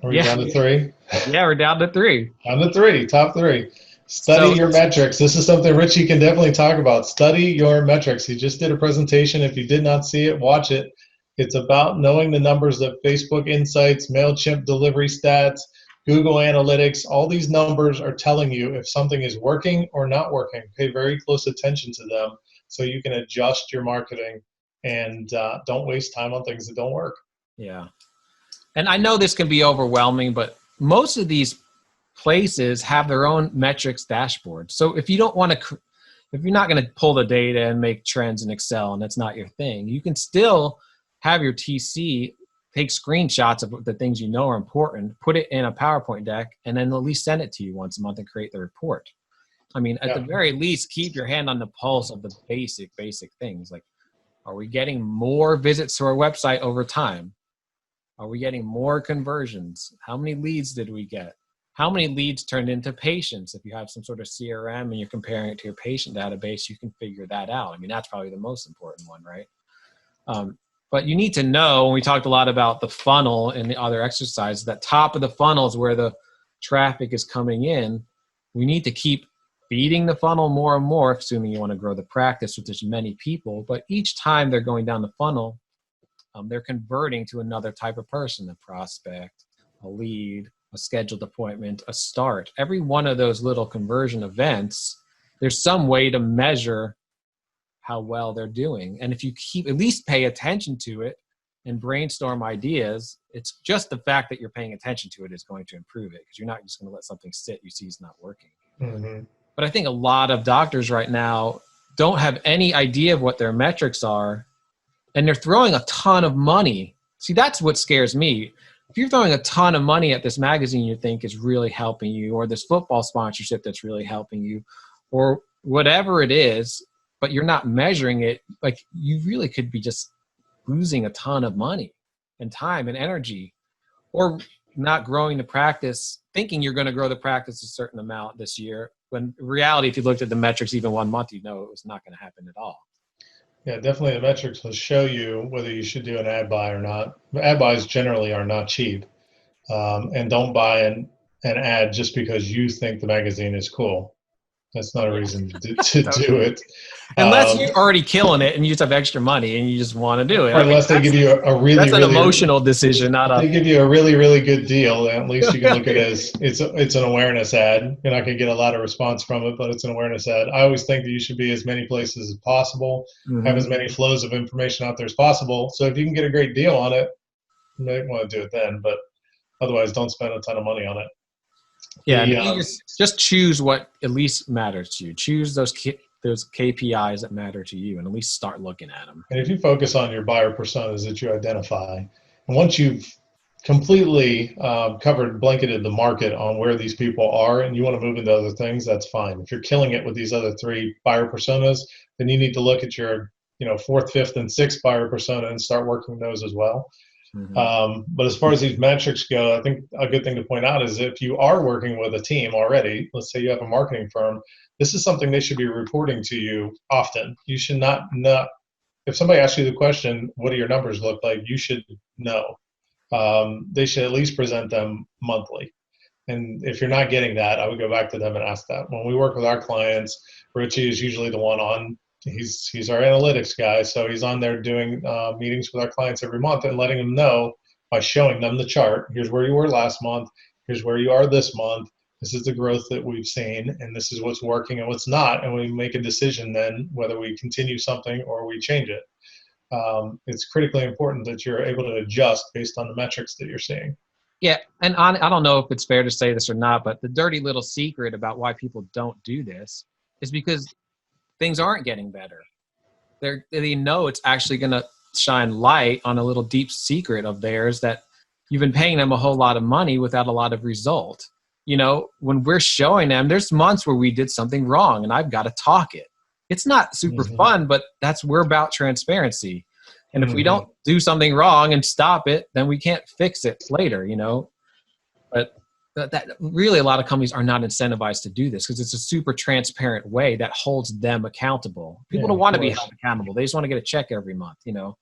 Are we down to three? Yeah, we're down to three. Down to three, top three. Study So- your metrics. This is something Richie can definitely talk about. Study your metrics. He just did a presentation. If you did not see it, watch it. It's about knowing the numbers of Facebook Insights, MailChimp delivery stats, Google Analytics. All these numbers are telling you if something is working or not working. Pay very close attention to them so you can adjust your marketing and don't waste time on things that don't work. Yeah. And I know this can be overwhelming, but most of these places have their own metrics dashboard. So if you don't want to, if you're not going to pull the data and make trends in Excel and that's not your thing, you can still have your TC take screenshots of the things you know are important, put it in a PowerPoint deck, and then at least send it to you once a month and create the report. I mean, at the very least, keep your hand on the pulse of the basic things. Like, are we getting more visits to our website over time? Are we getting more conversions? How many leads did we get? How many leads turned into patients? If you have some sort of CRM and you're comparing it to your patient database, you can figure that out. I mean, that's probably the most important one, right? But you need to know, and we talked a lot about the funnel and the other exercises, that top of the funnel is where the traffic is coming in. We need to keep feeding the funnel more and more, assuming you want to grow the practice with as many people. But each time they're going down the funnel, they're converting to another type of person, a prospect, a lead, a scheduled appointment, a start. Every one of those little conversion events, there's some way to measure how well they're doing. And if you at least pay attention to it and brainstorm ideas, it's just the fact that you're paying attention to it is going to improve it, because you're not just going to let something sit you see is not working. Mm-hmm. But I think a lot of doctors right now don't have any idea of what their metrics are, and they're throwing a ton of money. See, that's what scares me. If you're throwing a ton of money at this magazine you think is really helping you, or this football sponsorship that's really helping you, or whatever it is, but you're not measuring it, like, you really could be just losing a ton of money and time and energy, or not growing the practice, thinking you're going to grow the practice a certain amount this year, when in reality, if you looked at the metrics even 1 month, you know it was not going to happen at all. Yeah, definitely the metrics will show you whether you should do an ad buy or not. Ad buys generally are not cheap. And don't buy an ad just because you think the magazine is cool. That's not a reason to do it. Unless you're already killing it and you just have extra money and you just want to do it. Or unless they give you a really, that's an really emotional decision, not they a. give you a really, really good deal. At least you can look at it as it's an awareness ad. You're not going to get a lot of response from it, but it's an awareness ad. I always think that you should be as many places as possible, have as many flows of information out there as possible. So if you can get a great deal on it, you might want to do it then. But otherwise, don't spend a ton of money on it. Yeah, you just choose what at least matters to you. Choose those KPIs that matter to you, and at least start looking at them. And if you focus on your buyer personas that you identify, and once you've completely blanketed the market on where these people are, and you want to move into other things, that's fine. If you're killing it with these other 3 buyer personas, then you need to look at your 4th, 5th, and 6th buyer persona and start working those as well. But as far as these metrics go, I think a good thing to point out is if you are working with a team already, let's say you have a marketing firm, this is something they should be reporting to you often. You should not if somebody asks you the question, what do your numbers look like? You should know. They should at least present them monthly. And if you're not getting that, I would go back to them and ask that. When we work with our clients, Richie is usually the one on he's our analytics guy, so he's on there doing meetings with our clients every month and letting them know by showing them the chart. Here's where you were last month. Here's where you are this month. This is the growth that we've seen, and this is what's working and what's not. And we make a decision then whether we continue something or we change it. It's critically important that you're able to adjust based on the metrics that you're seeing. Yeah, and I don't know if it's fair to say this or not, but the dirty little secret about why people don't do this is because things aren't getting better. They know it's actually going to shine light on a little deep secret of theirs that you've been paying them a whole lot of money without a lot of result. You know, when we're showing them, there's months where we did something wrong and I've got to talk it. It's not super fun, but we're about transparency. And if we don't do something wrong and stop it, then we can't fix it later, you know. But that really, a lot of companies are not incentivized to do this because it's a super transparent way that holds them accountable. People don't want to be held accountable. They just want to get a check every month, you know.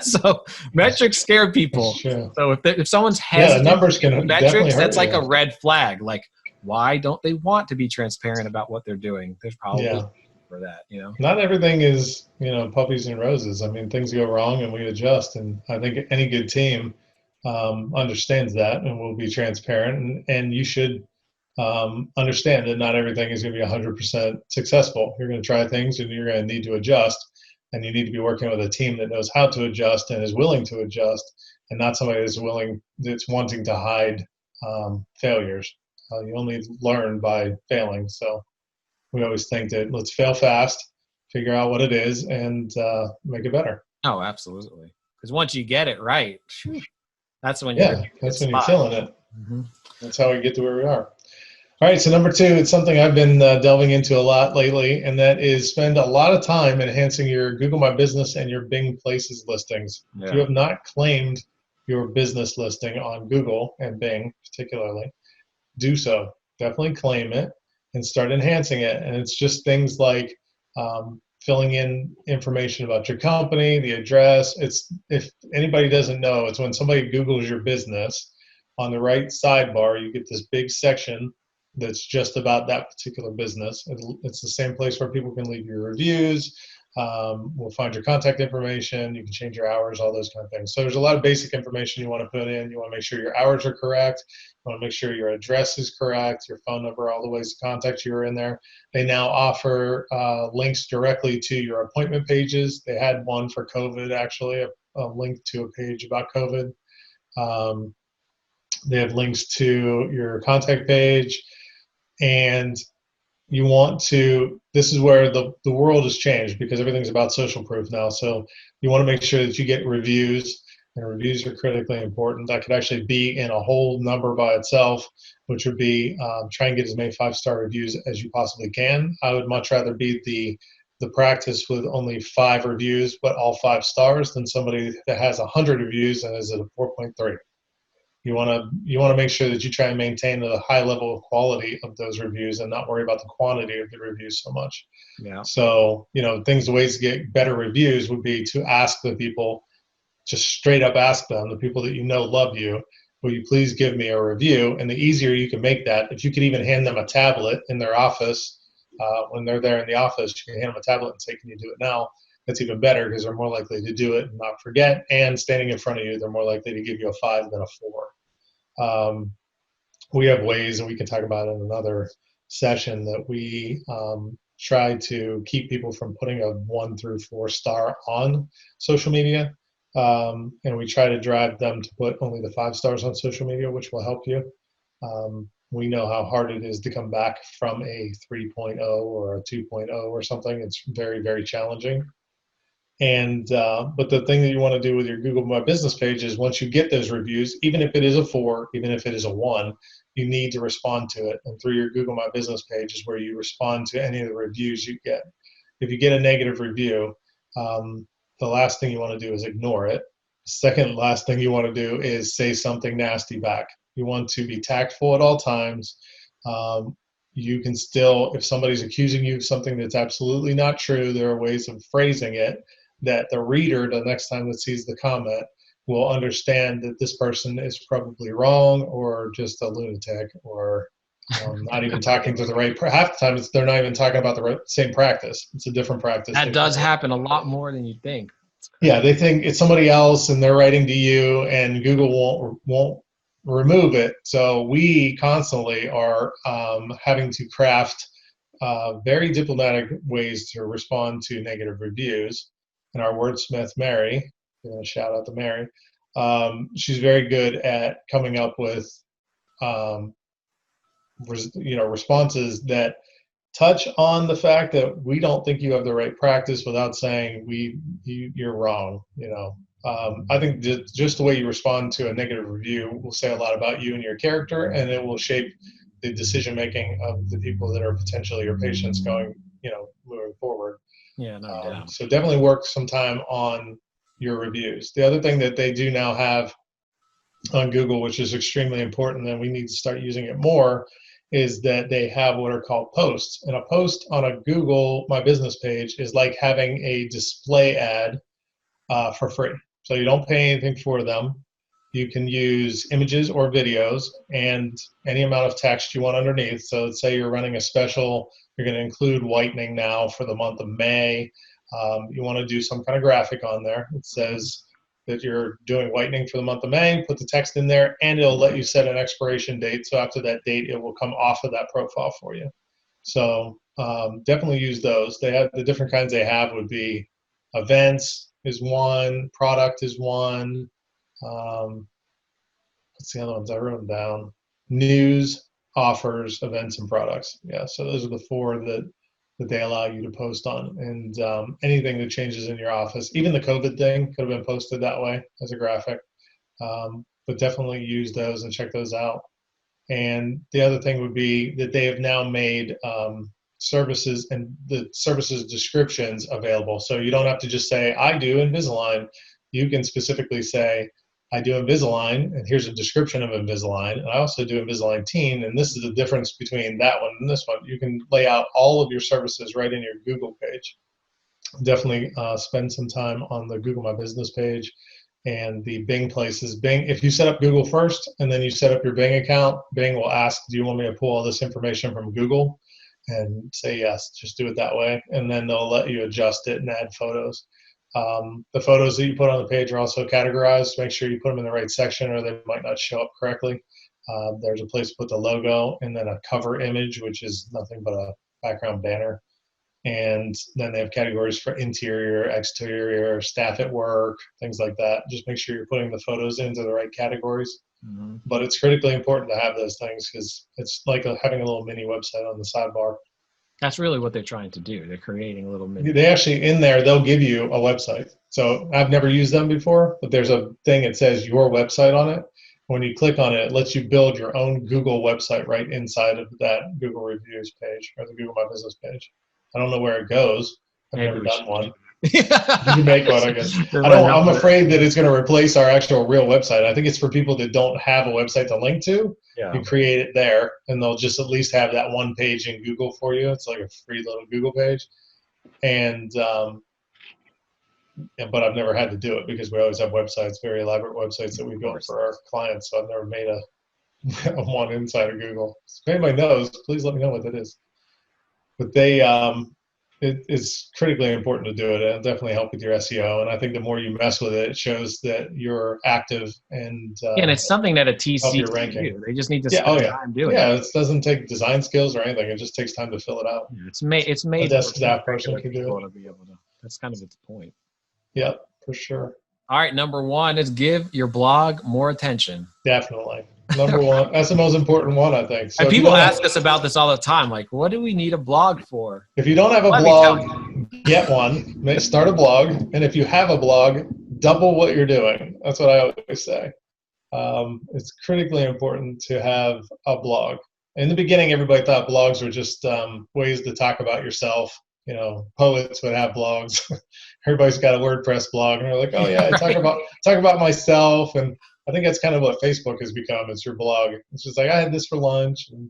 So metrics scare people. So if someone's hesitant numbers can metrics, that's like a red flag. Like, why don't they want to be transparent about what they're doing? There's probably for that, you know. Not everything is, you know, puppies and roses. I mean, things go wrong and we adjust. And I think any good team understands that and will be transparent. And you should understand that not everything is going to be 100% successful. You're going to try things and you're going to need to adjust. And you need to be working with a team that knows how to adjust and is willing to adjust, and not somebody that's wanting to hide failures. You only learn by failing. So we always think that let's fail fast, figure out what it is, and make it better. Oh, absolutely. Because once you get it right, that's when you're killing it. That's how we get to where we are. All right, so number 2, it's something I've been delving into a lot lately, and that is spend a lot of time enhancing your Google My Business and your Bing Places listings. If you have not claimed your business listing on Google and Bing particularly, do so. Definitely claim it and start enhancing it. And it's just things like filling in information about your company, the address. If anybody doesn't know, it's when somebody Googles your business, on the right sidebar, you get this big section that's just about that particular business. It's the same place where people can leave your reviews. We'll find your contact information. You can change your hours, all those kind of things. So there's a lot of basic information you want to put in. You want to make sure your hours are correct. You want to make sure your address is correct, your phone number, all the ways to contact you are in there. They now offer links directly to your appointment pages. They had one for COVID, actually, a link to a page about COVID. They have links to your contact page. And you want to, this is where the world has changed because everything's about social proof now. So you want to make sure that you get reviews, and reviews are critically important. That could actually be in a whole number by itself, which would be try and get as many 5-star reviews as you possibly can. I would much rather be the practice with only 5 reviews, but all 5 stars, than somebody that has 100 reviews and is at a 4.3. You want to make sure that you try and maintain a high level of quality of those reviews and not worry about the quantity of the reviews so much. Yeah. So, you know, ways to get better reviews would be to ask the people, just straight up ask them, the people that you know love you, will you please give me a review? And the easier you can make that, if you could even hand them a tablet in their office, when they're there in the office, you can hand them a tablet and say, can you do it now? That's even better because they're more likely to do it and not forget. And standing in front of you, they're more likely to give you a 5 than a 4. We have ways, and we can talk about in another session, that we try to keep people from putting a 1 through 4 star on social media. And we try to drive them to put only the 5 stars on social media, which will help you. We know how hard it is to come back from a 3.0 or a 2.0 or something. It's very, very challenging. And but the thing that you want to do with your Google My Business page is, once you get those reviews, even if it is a 4, even if it is a 1, you need to respond to it. And through your Google My Business page is where you respond to any of the reviews you get. If you get a negative review, the last thing you want to do is ignore it. The second last thing you want to do is say something nasty back. You want to be tactful at all times. You can still, if somebody's accusing you of something that's absolutely not true, there are ways of phrasing it that the reader, the next time that sees the comment, will understand that this person is probably wrong or just a lunatic or Not even talking to the right, half the time they're not even talking about the same practice. It's a different practice. That does happen a lot more than you think. Yeah, they think it's somebody else and they're writing to you, and Google won't remove it. So we constantly are having to craft very diplomatic ways to respond to negative reviews. And our wordsmith, Mary, I'm going to shout out to Mary, she's very good at coming up with responses that touch on the fact that we don't think you have the right practice without saying you're wrong. I think just the way you respond to a negative review will say a lot about you and your character, and it will shape the decision making of the people that are potentially your patients going, moving forward. Yeah, no doubt. So definitely work some time on your reviews. The other thing that they do now have on Google, which is extremely important, and we need to start using it more, is that they have what are called posts. And a post on a Google My Business page is like having a display ad for free. So you don't pay anything for them. You can use images or videos and any amount of text you want underneath. So let's say you're running a special, you're going to include whitening now for the month of May. You want to do some kind of graphic on there. It says that you're doing whitening for the month of May, put the text in there, and it'll let you set an expiration date. So after that date, it will come off of that profile for you. So definitely use those. They have the different kinds they have would be events is one, product is one. What's the other ones? I wrote them down. News, offers, events, and products. Yeah, so those are the four that they allow you to post on. And anything that changes in your office, even the COVID thing could have been posted that way as a graphic. But definitely use those and check those out. And the other thing would be that they have now made services and the services descriptions available. So you don't have to just say, I do Invisalign. You can specifically say, I do Invisalign, and here's a description of Invisalign. And I also do Invisalign Teen, and this is the difference between that one and this one. You can lay out all of your services right in your Google page. Definitely spend some time on the Google My Business page and the Bing places. Bing, if you set up Google first and then you set up your Bing account, Bing will ask, do you want me to pull all this information from Google? And say yes, just do it that way. And then they'll let you adjust it and add photos. The photos that you put on the page are also categorized. Make sure you put them in the right section or they might not show up correctly. There's a place to put the logo and then a cover image, which is nothing but a background banner. And then they have categories for interior, exterior, staff at work, things like that. Just make sure you're putting the photos into the right categories. Mm-hmm. But it's critically important to have those things because it's like having a little mini website on the sidebar. That's really what they're trying to do. They're creating a little mini. They actually, in there, they'll give you a website. So I've never used them before, but there's a thing that says your website on it. When you click on it, it lets you build your own Google website right inside of that Google Reviews page or the Google My Business page. I don't know where it goes. I've never done one. You can make one, I guess. I'm afraid that it's going to replace our actual real website. I think it's for people that don't have a website to link to. Yeah. You create it there, and they'll just at least have that one page in Google for you. It's like a free little Google page. And but I've never had to do it because we always have websites, very elaborate websites that we build for our clients. So I've never made a one inside of Google. So if anybody knows, please let me know what that is. But they, it's critically important to do it, and it'll definitely help with your SEO. And I think the more you mess with it, it shows that you're active and it's something that a TC can do. They just need to spend time doing it. Yeah, it doesn't take design skills or anything. It just takes time to fill it out. Yeah, it's made a desk staff person can do it. To be able to. That's kind of its point. Yep, for sure. All right, number one is give your blog more attention. Definitely. Number one. That's the most important one, I think. So and people ask us about this all the time. Like, what do we need a blog for? If you don't have a blog, get one. Start a blog. And if you have a blog, double what you're doing. That's what I always say. It's critically important to have a blog. In the beginning, everybody thought blogs were just ways to talk about yourself. You know, poets would have blogs. Everybody's got a WordPress blog. And they're like, oh, yeah, I talk about myself. And I think that's kind of what Facebook has become. It's your blog. It's just like, I had this for lunch, and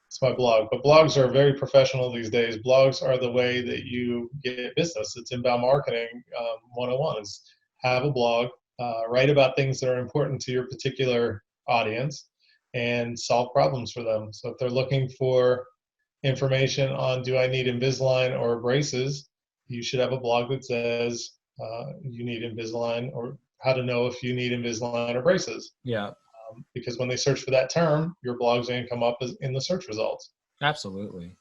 it's my blog. But blogs are very professional these days. Blogs are the way that you get business. It's inbound marketing 101 is have a blog, write about things that are important to your particular audience, and solve problems for them. So if they're looking for information on do I need Invisalign or braces, you should have a blog that says you need Invisalign, or how to know if you need Invisalign or braces. Yeah. Because when they search for that term, your blog's going to come up in the search results. Absolutely.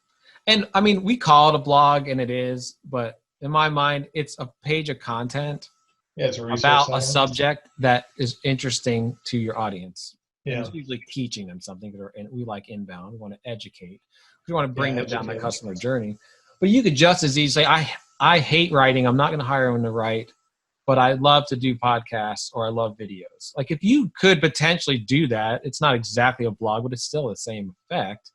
And I mean, we call it a blog, and it is, but in my mind, it's a page of content It's a resource about center. a subject that is interesting to your audience. And Yeah. it's usually teaching them something, and we like inbound. We want to educate. We want to bring them down the customer journey. But you could just as easily say, I hate writing. I'm not going to hire anyone to write, but I love to do podcasts, or I love videos. Like, if you could potentially do that, it's not exactly a blog, but it's still the same effect.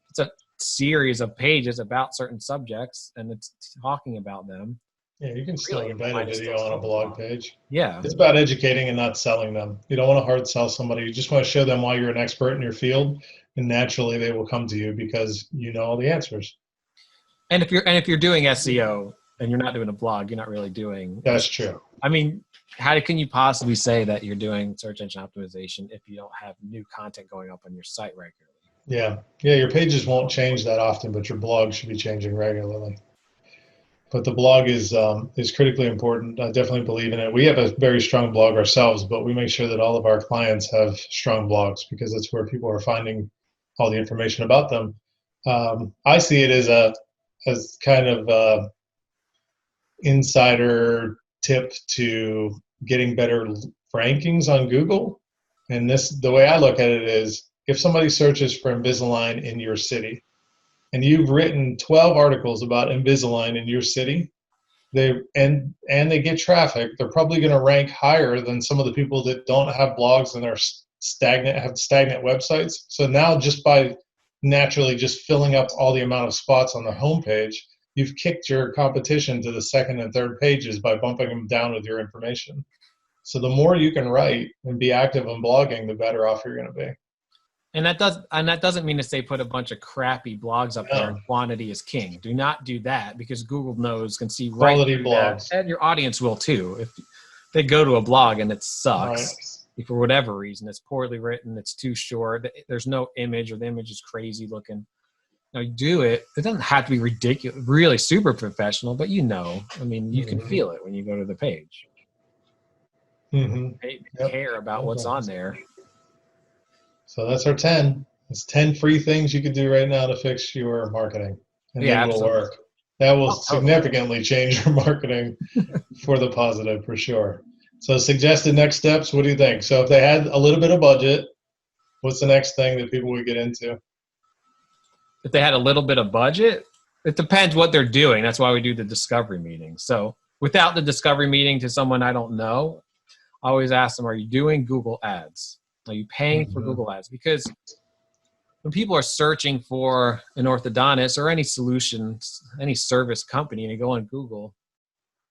It's a series of pages about certain subjects, and it's talking about them. Yeah, you can still embed a video on a blog page. Yeah. It's about educating and not selling them. You don't want to hard sell somebody. You just want to show them why you're an expert in your field, and naturally they will come to you because you know all the answers. And if you're doing SEO and you're not doing a blog, you're not really doing. That's true. I mean, how can you possibly say that you're doing search engine optimization if you don't have new content going up on your site regularly? Yeah. Your pages won't change that often, but your blog should be changing regularly. But the blog is critically important. I definitely believe in it. We have a very strong blog ourselves, but we make sure that all of our clients have strong blogs because that's where people are finding all the information about them. I see it as kind of a insider tip to getting better rankings on Google. And the way I look at it is, if somebody searches for Invisalign in your city, and you've written 12 articles about Invisalign in your city, they get traffic, they're probably going to rank higher than some of the people that don't have blogs and have stagnant websites. So now, just by naturally just filling up all the amount of spots on the homepage, you've kicked your competition to the second and third pages by bumping them down with your information. So the more you can write and be active on blogging, the better off you're going to be. And that doesn't mean to say put a bunch of crappy blogs up there and quantity is king. Do not do that, because Google can see quality blogs, and your audience will too. If they go to a blog and it sucks, for whatever reason, it's poorly written, it's too short, there's no image, or the image is crazy looking. Now, you do it. It doesn't have to be ridiculous, really super professional, but you can feel it when you go to the page. Care about what's on there. So that's our 10. It's 10 free things you could do right now to fix your marketing. And then it will work. That will significantly change your marketing for the positive, for sure. So suggested next steps, what do you think? So if they had a little bit of budget, what's the next thing that people would get into? If they had a little bit of budget, it depends what they're doing. That's why we do the discovery meeting. So without the discovery meeting to someone I don't know, I always ask them, are you doing Google ads? Are you paying for Google ads? Because when people are searching for an orthodontist or any solutions, any service company, and you go on Google,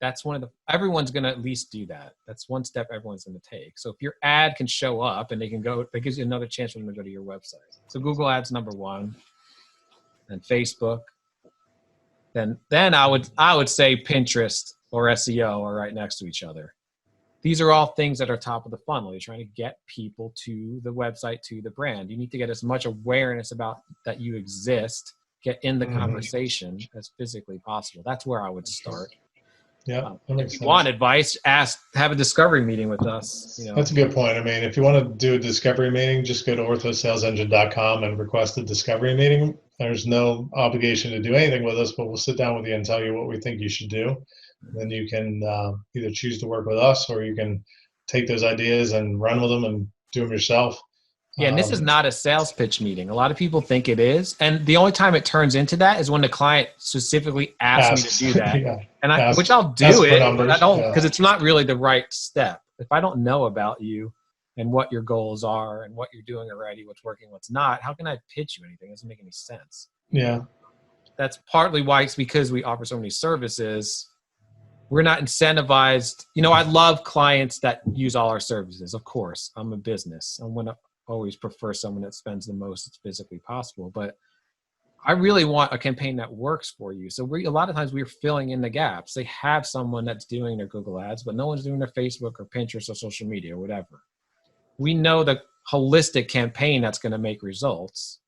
that's everyone's going to at least do that. That's one step everyone's going to take. So if your ad can show up and that gives you another chance for them to go to your website. So Google ads, number one, and Facebook. Then I would say Pinterest or SEO are right next to each other. These are all things that are top of the funnel. You're trying to get people to the website, to the brand. You need to get as much awareness about that you exist, get in the conversation as physically possible. That's where I would start. Yeah. If you want advice, have a discovery meeting with us. That's a good point. I mean, if you want to do a discovery meeting, just go to orthosales-engine.com and request a discovery meeting. There's no obligation to do anything with us, but we'll sit down with you and tell you what we think you should do. Then you can either choose to work with us, or you can take those ideas and run with them and do them yourself. Yeah, and this is not a sales pitch meeting. A lot of people think it is. And the only time it turns into that is when the client specifically asks me to do that. Which I'll do it, but I don't, because it's not really the right step. If I don't know about you and what your goals are and what you're doing already, what's working, what's not, how can I pitch you anything? It doesn't make any sense. Yeah. That's partly why it's because we offer so many services. We're not incentivized. I love clients that use all our services. Of course, I'm a business. I'm going to always prefer someone that spends the most as physically possible. But I really want a campaign that works for you. So a lot of times we're filling in the gaps. They have someone that's doing their Google ads, but no one's doing their Facebook or Pinterest or social media or whatever. We know that holistic campaign that's going to make results.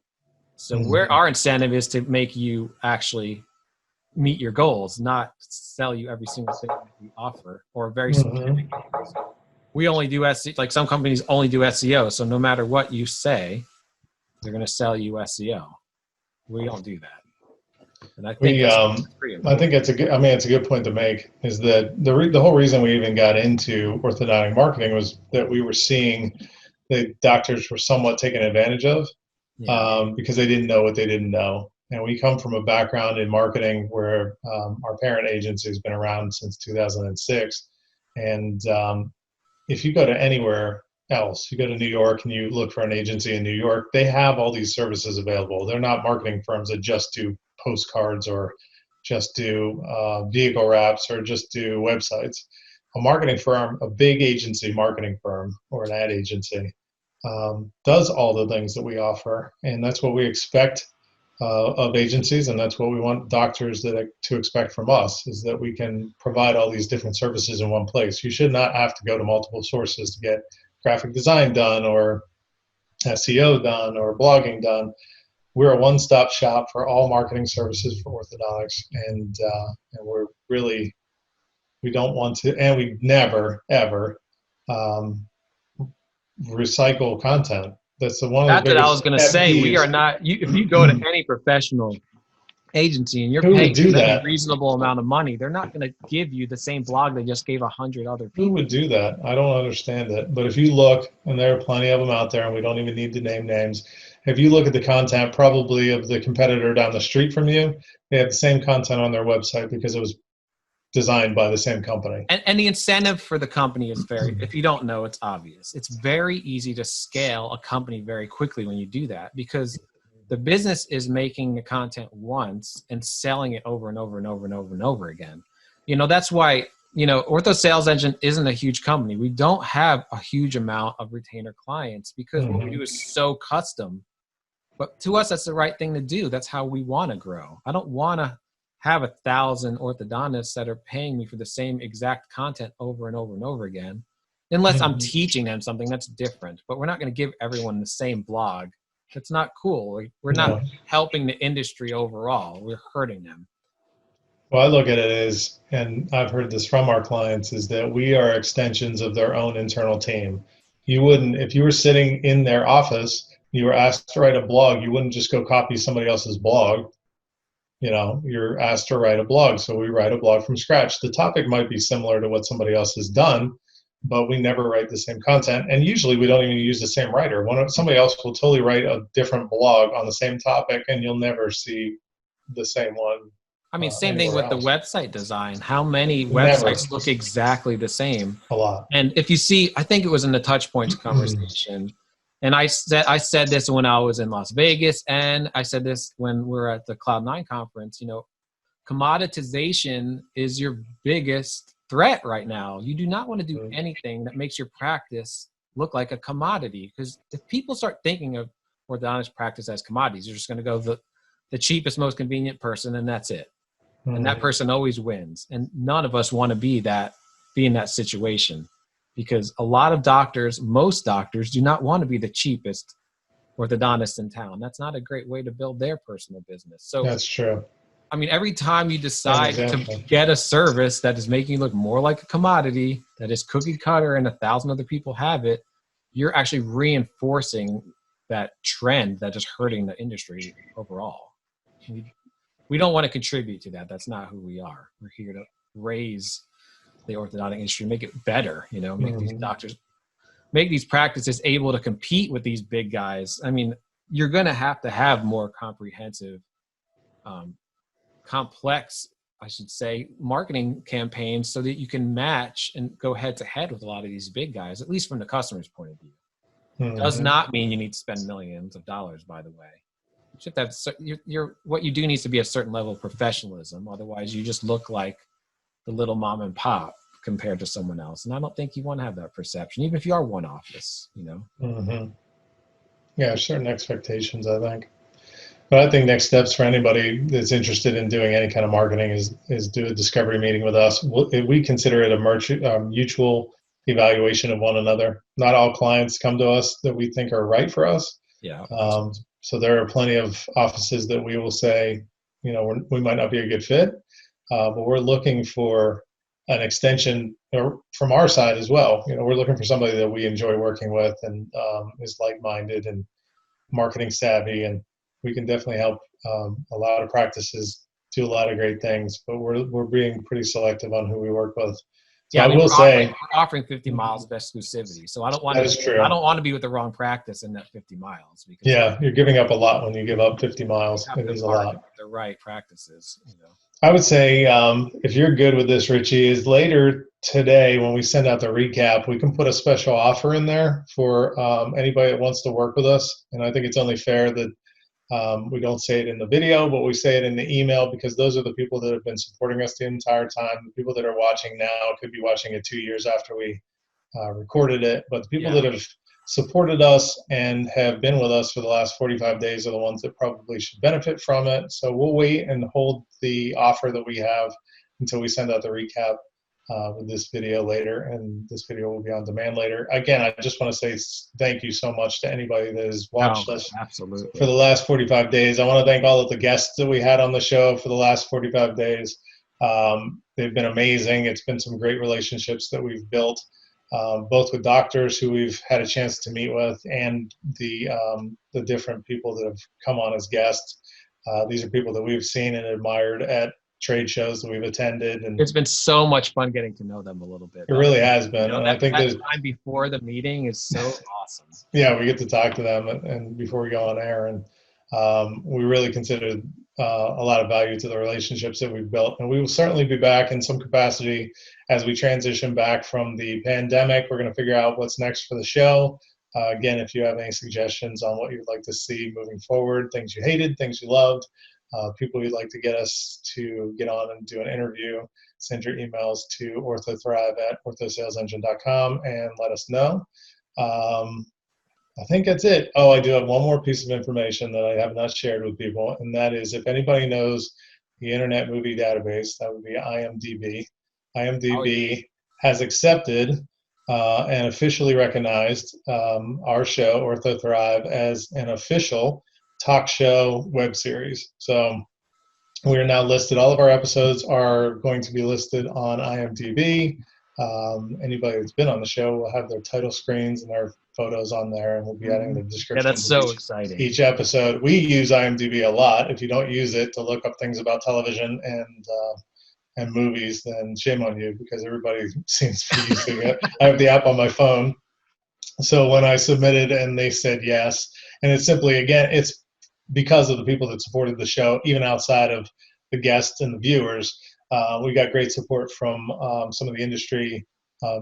So Mhm. our incentive is to make you actually meet your goals, not sell you every single thing that we offer or very specific Mhm. things. We only do SEO, like some companies only do SEO. So no matter what you say, they're going to sell you SEO. We don't do that. And I think We, that's pretty I important. think it's a good. I mean, it's a good point to make. Is that the whole reason we even got into orthodontic marketing was that we were seeing that doctors were somewhat taken advantage of, Yeah. because they didn't know what they didn't know. And we come from a background in marketing where our parent agency has been around since 2006. And if you go to anywhere else, you go to New York and you look for an agency in New York, they have all these services available. They're not marketing firms that just do postcards or just do vehicle wraps or just do websites. A marketing firm, a big agency marketing firm or an ad agency, does all the things that we offer, and that's what we expect of agencies, and that's what we want doctors to expect from us, is that we can provide all these different services in one place. You should not have to go to multiple sources to get graphic design done or SEO done or blogging done. We're a one-stop shop for all marketing services for orthodontics, and we're really, we don't want to, and we never ever um, recycle content. That's one of the That's what I was biggest going to pet say. We peeves. are not, if you go to any professional agency and you're Who would paying do them any that? reasonable amount of money, they're not going to give you the same blog they just gave 100 other Who people. would do that? I don't understand it. But if you look, and there are plenty of them out there, and we don't even need to name names. If you look at the content, probably of the competitor down the street from you, they have the same content on their website because it was designed by the same company. And the incentive for the company is very, if you don't know, it's obvious. It's very easy to scale a company very quickly when you do that, because the business is making the content once and selling it over and over and over and over and over again. That's why, Ortho Sales Engine isn't a huge company. We don't have a huge amount of retainer clients because what we do is so custom. But to us, that's the right thing to do. That's how we want to grow. I don't want to have 1,000 orthodontists that are paying me for the same exact content over and over and over again, unless I'm teaching them something that's different. But we're not going to give everyone the same blog. That's not cool. We're not No. helping the industry overall. We're hurting them. Well, I look at it as, and I've heard this from our clients, is that we are extensions of their own internal team. You wouldn't, if you were sitting in their office, you were asked to write a blog, you wouldn't just go copy somebody else's blog. You're asked to write a blog. So we write a blog from scratch. The topic might be similar to what somebody else has done, but we never write the same content. And usually we don't even use the same writer. Somebody else will totally write a different blog on the same topic, and you'll never see the same one I mean, same thing anywhere with the else. website design. How many Never. websites look exactly the same? A lot. And if you see, I think it was in the touch points conversation, and I said this when I was in Las Vegas, and I said this when we were at the Cloud9 conference. Commoditization is your biggest threat right now. You do not want to do anything that makes your practice look like a commodity, because if people start thinking of orthodontist practice as commodities, you're just going to go the cheapest, most convenient person, and that's it. And that person always wins. And none of us want to be in that situation, because a lot of doctors, most doctors, do not want to be the cheapest orthodontist in town. That's not a great way to build their personal business. So, That's true. I mean, every time you An decide to example. get a service that is making you look more like a commodity, that is cookie cutter and 1,000 other people have it, you're actually reinforcing that trend that is hurting the industry overall. We don't want to contribute to that. That's not who we are. We're here to raise the orthodontic industry, make it better, make these doctors, make these practices able to compete with these big guys. I mean, you're going to have more comprehensive, complex, I should say, marketing campaigns so that you can match and go head to head with a lot of these big guys, at least from the customer's point of view. Does not mean you need to spend millions of dollars, by the way. You should have, what you do needs to be a certain level of professionalism. Otherwise, you just look like the little mom and pop compared to someone else. And I don't think you want to have that perception, even if you are one office, Yeah, certain expectations, I think. But I think next steps for anybody that's interested in doing any kind of marketing is do a discovery meeting with us. We consider it a mutual evaluation of one another. Not all clients come to us that we think are right for us. Yeah. So there are plenty of offices that we will say, we might not be a good fit, but we're looking for an extension from our side as well. We're looking for somebody that we enjoy working with and is like-minded and marketing savvy, and we can definitely help a lot of practices do a lot of great things, but we're being pretty selective on who we work with. So Yeah, I mean, we're offering 50 miles of exclusivity. So I don't want that is true. I don't want to be with the wrong practice in that 50 miles. Because yeah, you're giving up a lot when you give up 50 miles. It is a lot. The right practices, I would say if you're good with this, Richie, is later today when we send out the recap, we can put a special offer in there for anybody that wants to work with us. And I think it's only fair that we don't say it in the video, but we say it in the email, because those are the people that have been supporting us the entire time. The people that are watching now could be watching it 2 years after we recorded it, but the people that have supported us and have been with us for the last 45 days are the ones that probably should benefit from it. So we'll wait and hold the offer that we have until we send out the recap with this video later, and this video will be on demand later. Again, I just want to say thank you so much to anybody that has watched us for the last 45 days. I want to thank all of the guests that we had on the show for the last 45 days. They've been amazing. It's been some great relationships that we've built, both with doctors who we've had a chance to meet with and the different people that have come on as guests. These are people that we've seen and admired at trade shows that we've attended, and it's been so much fun getting to know them a little bit. It really has been, and I think that time before the meeting is so awesome. Yeah, we get to talk to them and before we go on air, and we really consider a lot of value to the relationships that we've built, and we will certainly be back in some capacity as we transition back from the pandemic. We're going to figure out what's next for the show. Again, if you have any suggestions on what you'd like to see moving forward, things you hated, things you loved, people you'd like to get us to get on and do an interview, send your emails to orthothrive@orthosalesengine.com and let us know. I think that's it. Oh, I do have one more piece of information that I have not shared with people, and that is if anybody knows the Internet Movie Database, that would be IMDb. IMDb has accepted and officially recognized our show, Ortho Thrive, as an official talk show web series. So we are now listed. All of our episodes are going to be listed on IMDb. Anybody that's been on the show will have their title screens and their photos on there, and we'll be adding the description. Yeah, that's so exciting. Each episode. We use IMDb a lot. If you don't use it to look up things about television and movies, then shame on you, because everybody seems to be using it. I have the app on my phone. So when I submitted and they said yes, and it's simply, again, it's because of the people that supported the show, even outside of the guests and the viewers. We got great support from some of the industry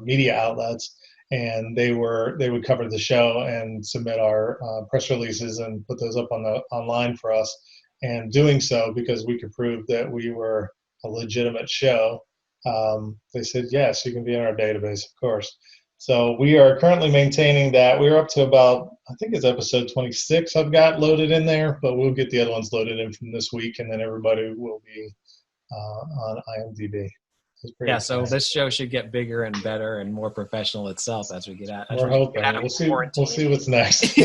media outlets, and they would cover the show and submit our press releases and put those up online for us. And doing so because we could prove that we were a legitimate show, they said yes, you can be in our database, of course. So we are currently maintaining that. We're up to about, I think it's episode 26 I've got loaded in there, but we'll get the other ones loaded in from this week, and then everybody will be on IMDb. Yeah, so this show should get bigger and better and more professional itself as we get out. We're hoping. We'll see what's next.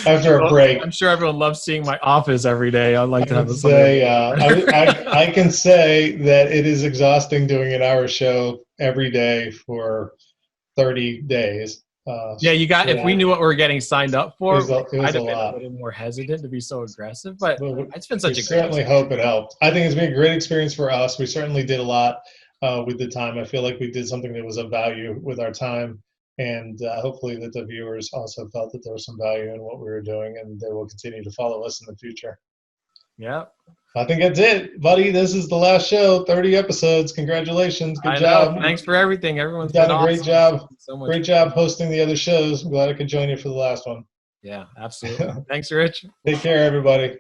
After a break. I'm sure everyone loves seeing my office every day. I'd like to have I can say that it is exhausting doing an hour show every day for 30 days. If we knew what we were getting signed up for, I'd have been a little more hesitant to be so aggressive, but it's been such a great certainly hope it helped. I think it's been a great experience for us. We certainly did a lot with the time. I feel like we did something that was of value with our time, and hopefully that the viewers also felt that there was some value in what we were doing, and they will continue to follow us in the future. Yeah. I think that's it, buddy. This is the last show, 30 episodes. Congratulations. Good job. Thanks for everything. Everyone's done a great job. So much great job hosting the other shows. I'm glad I could join you for the last one. Yeah, absolutely. Thanks, Rich. Take care, everybody.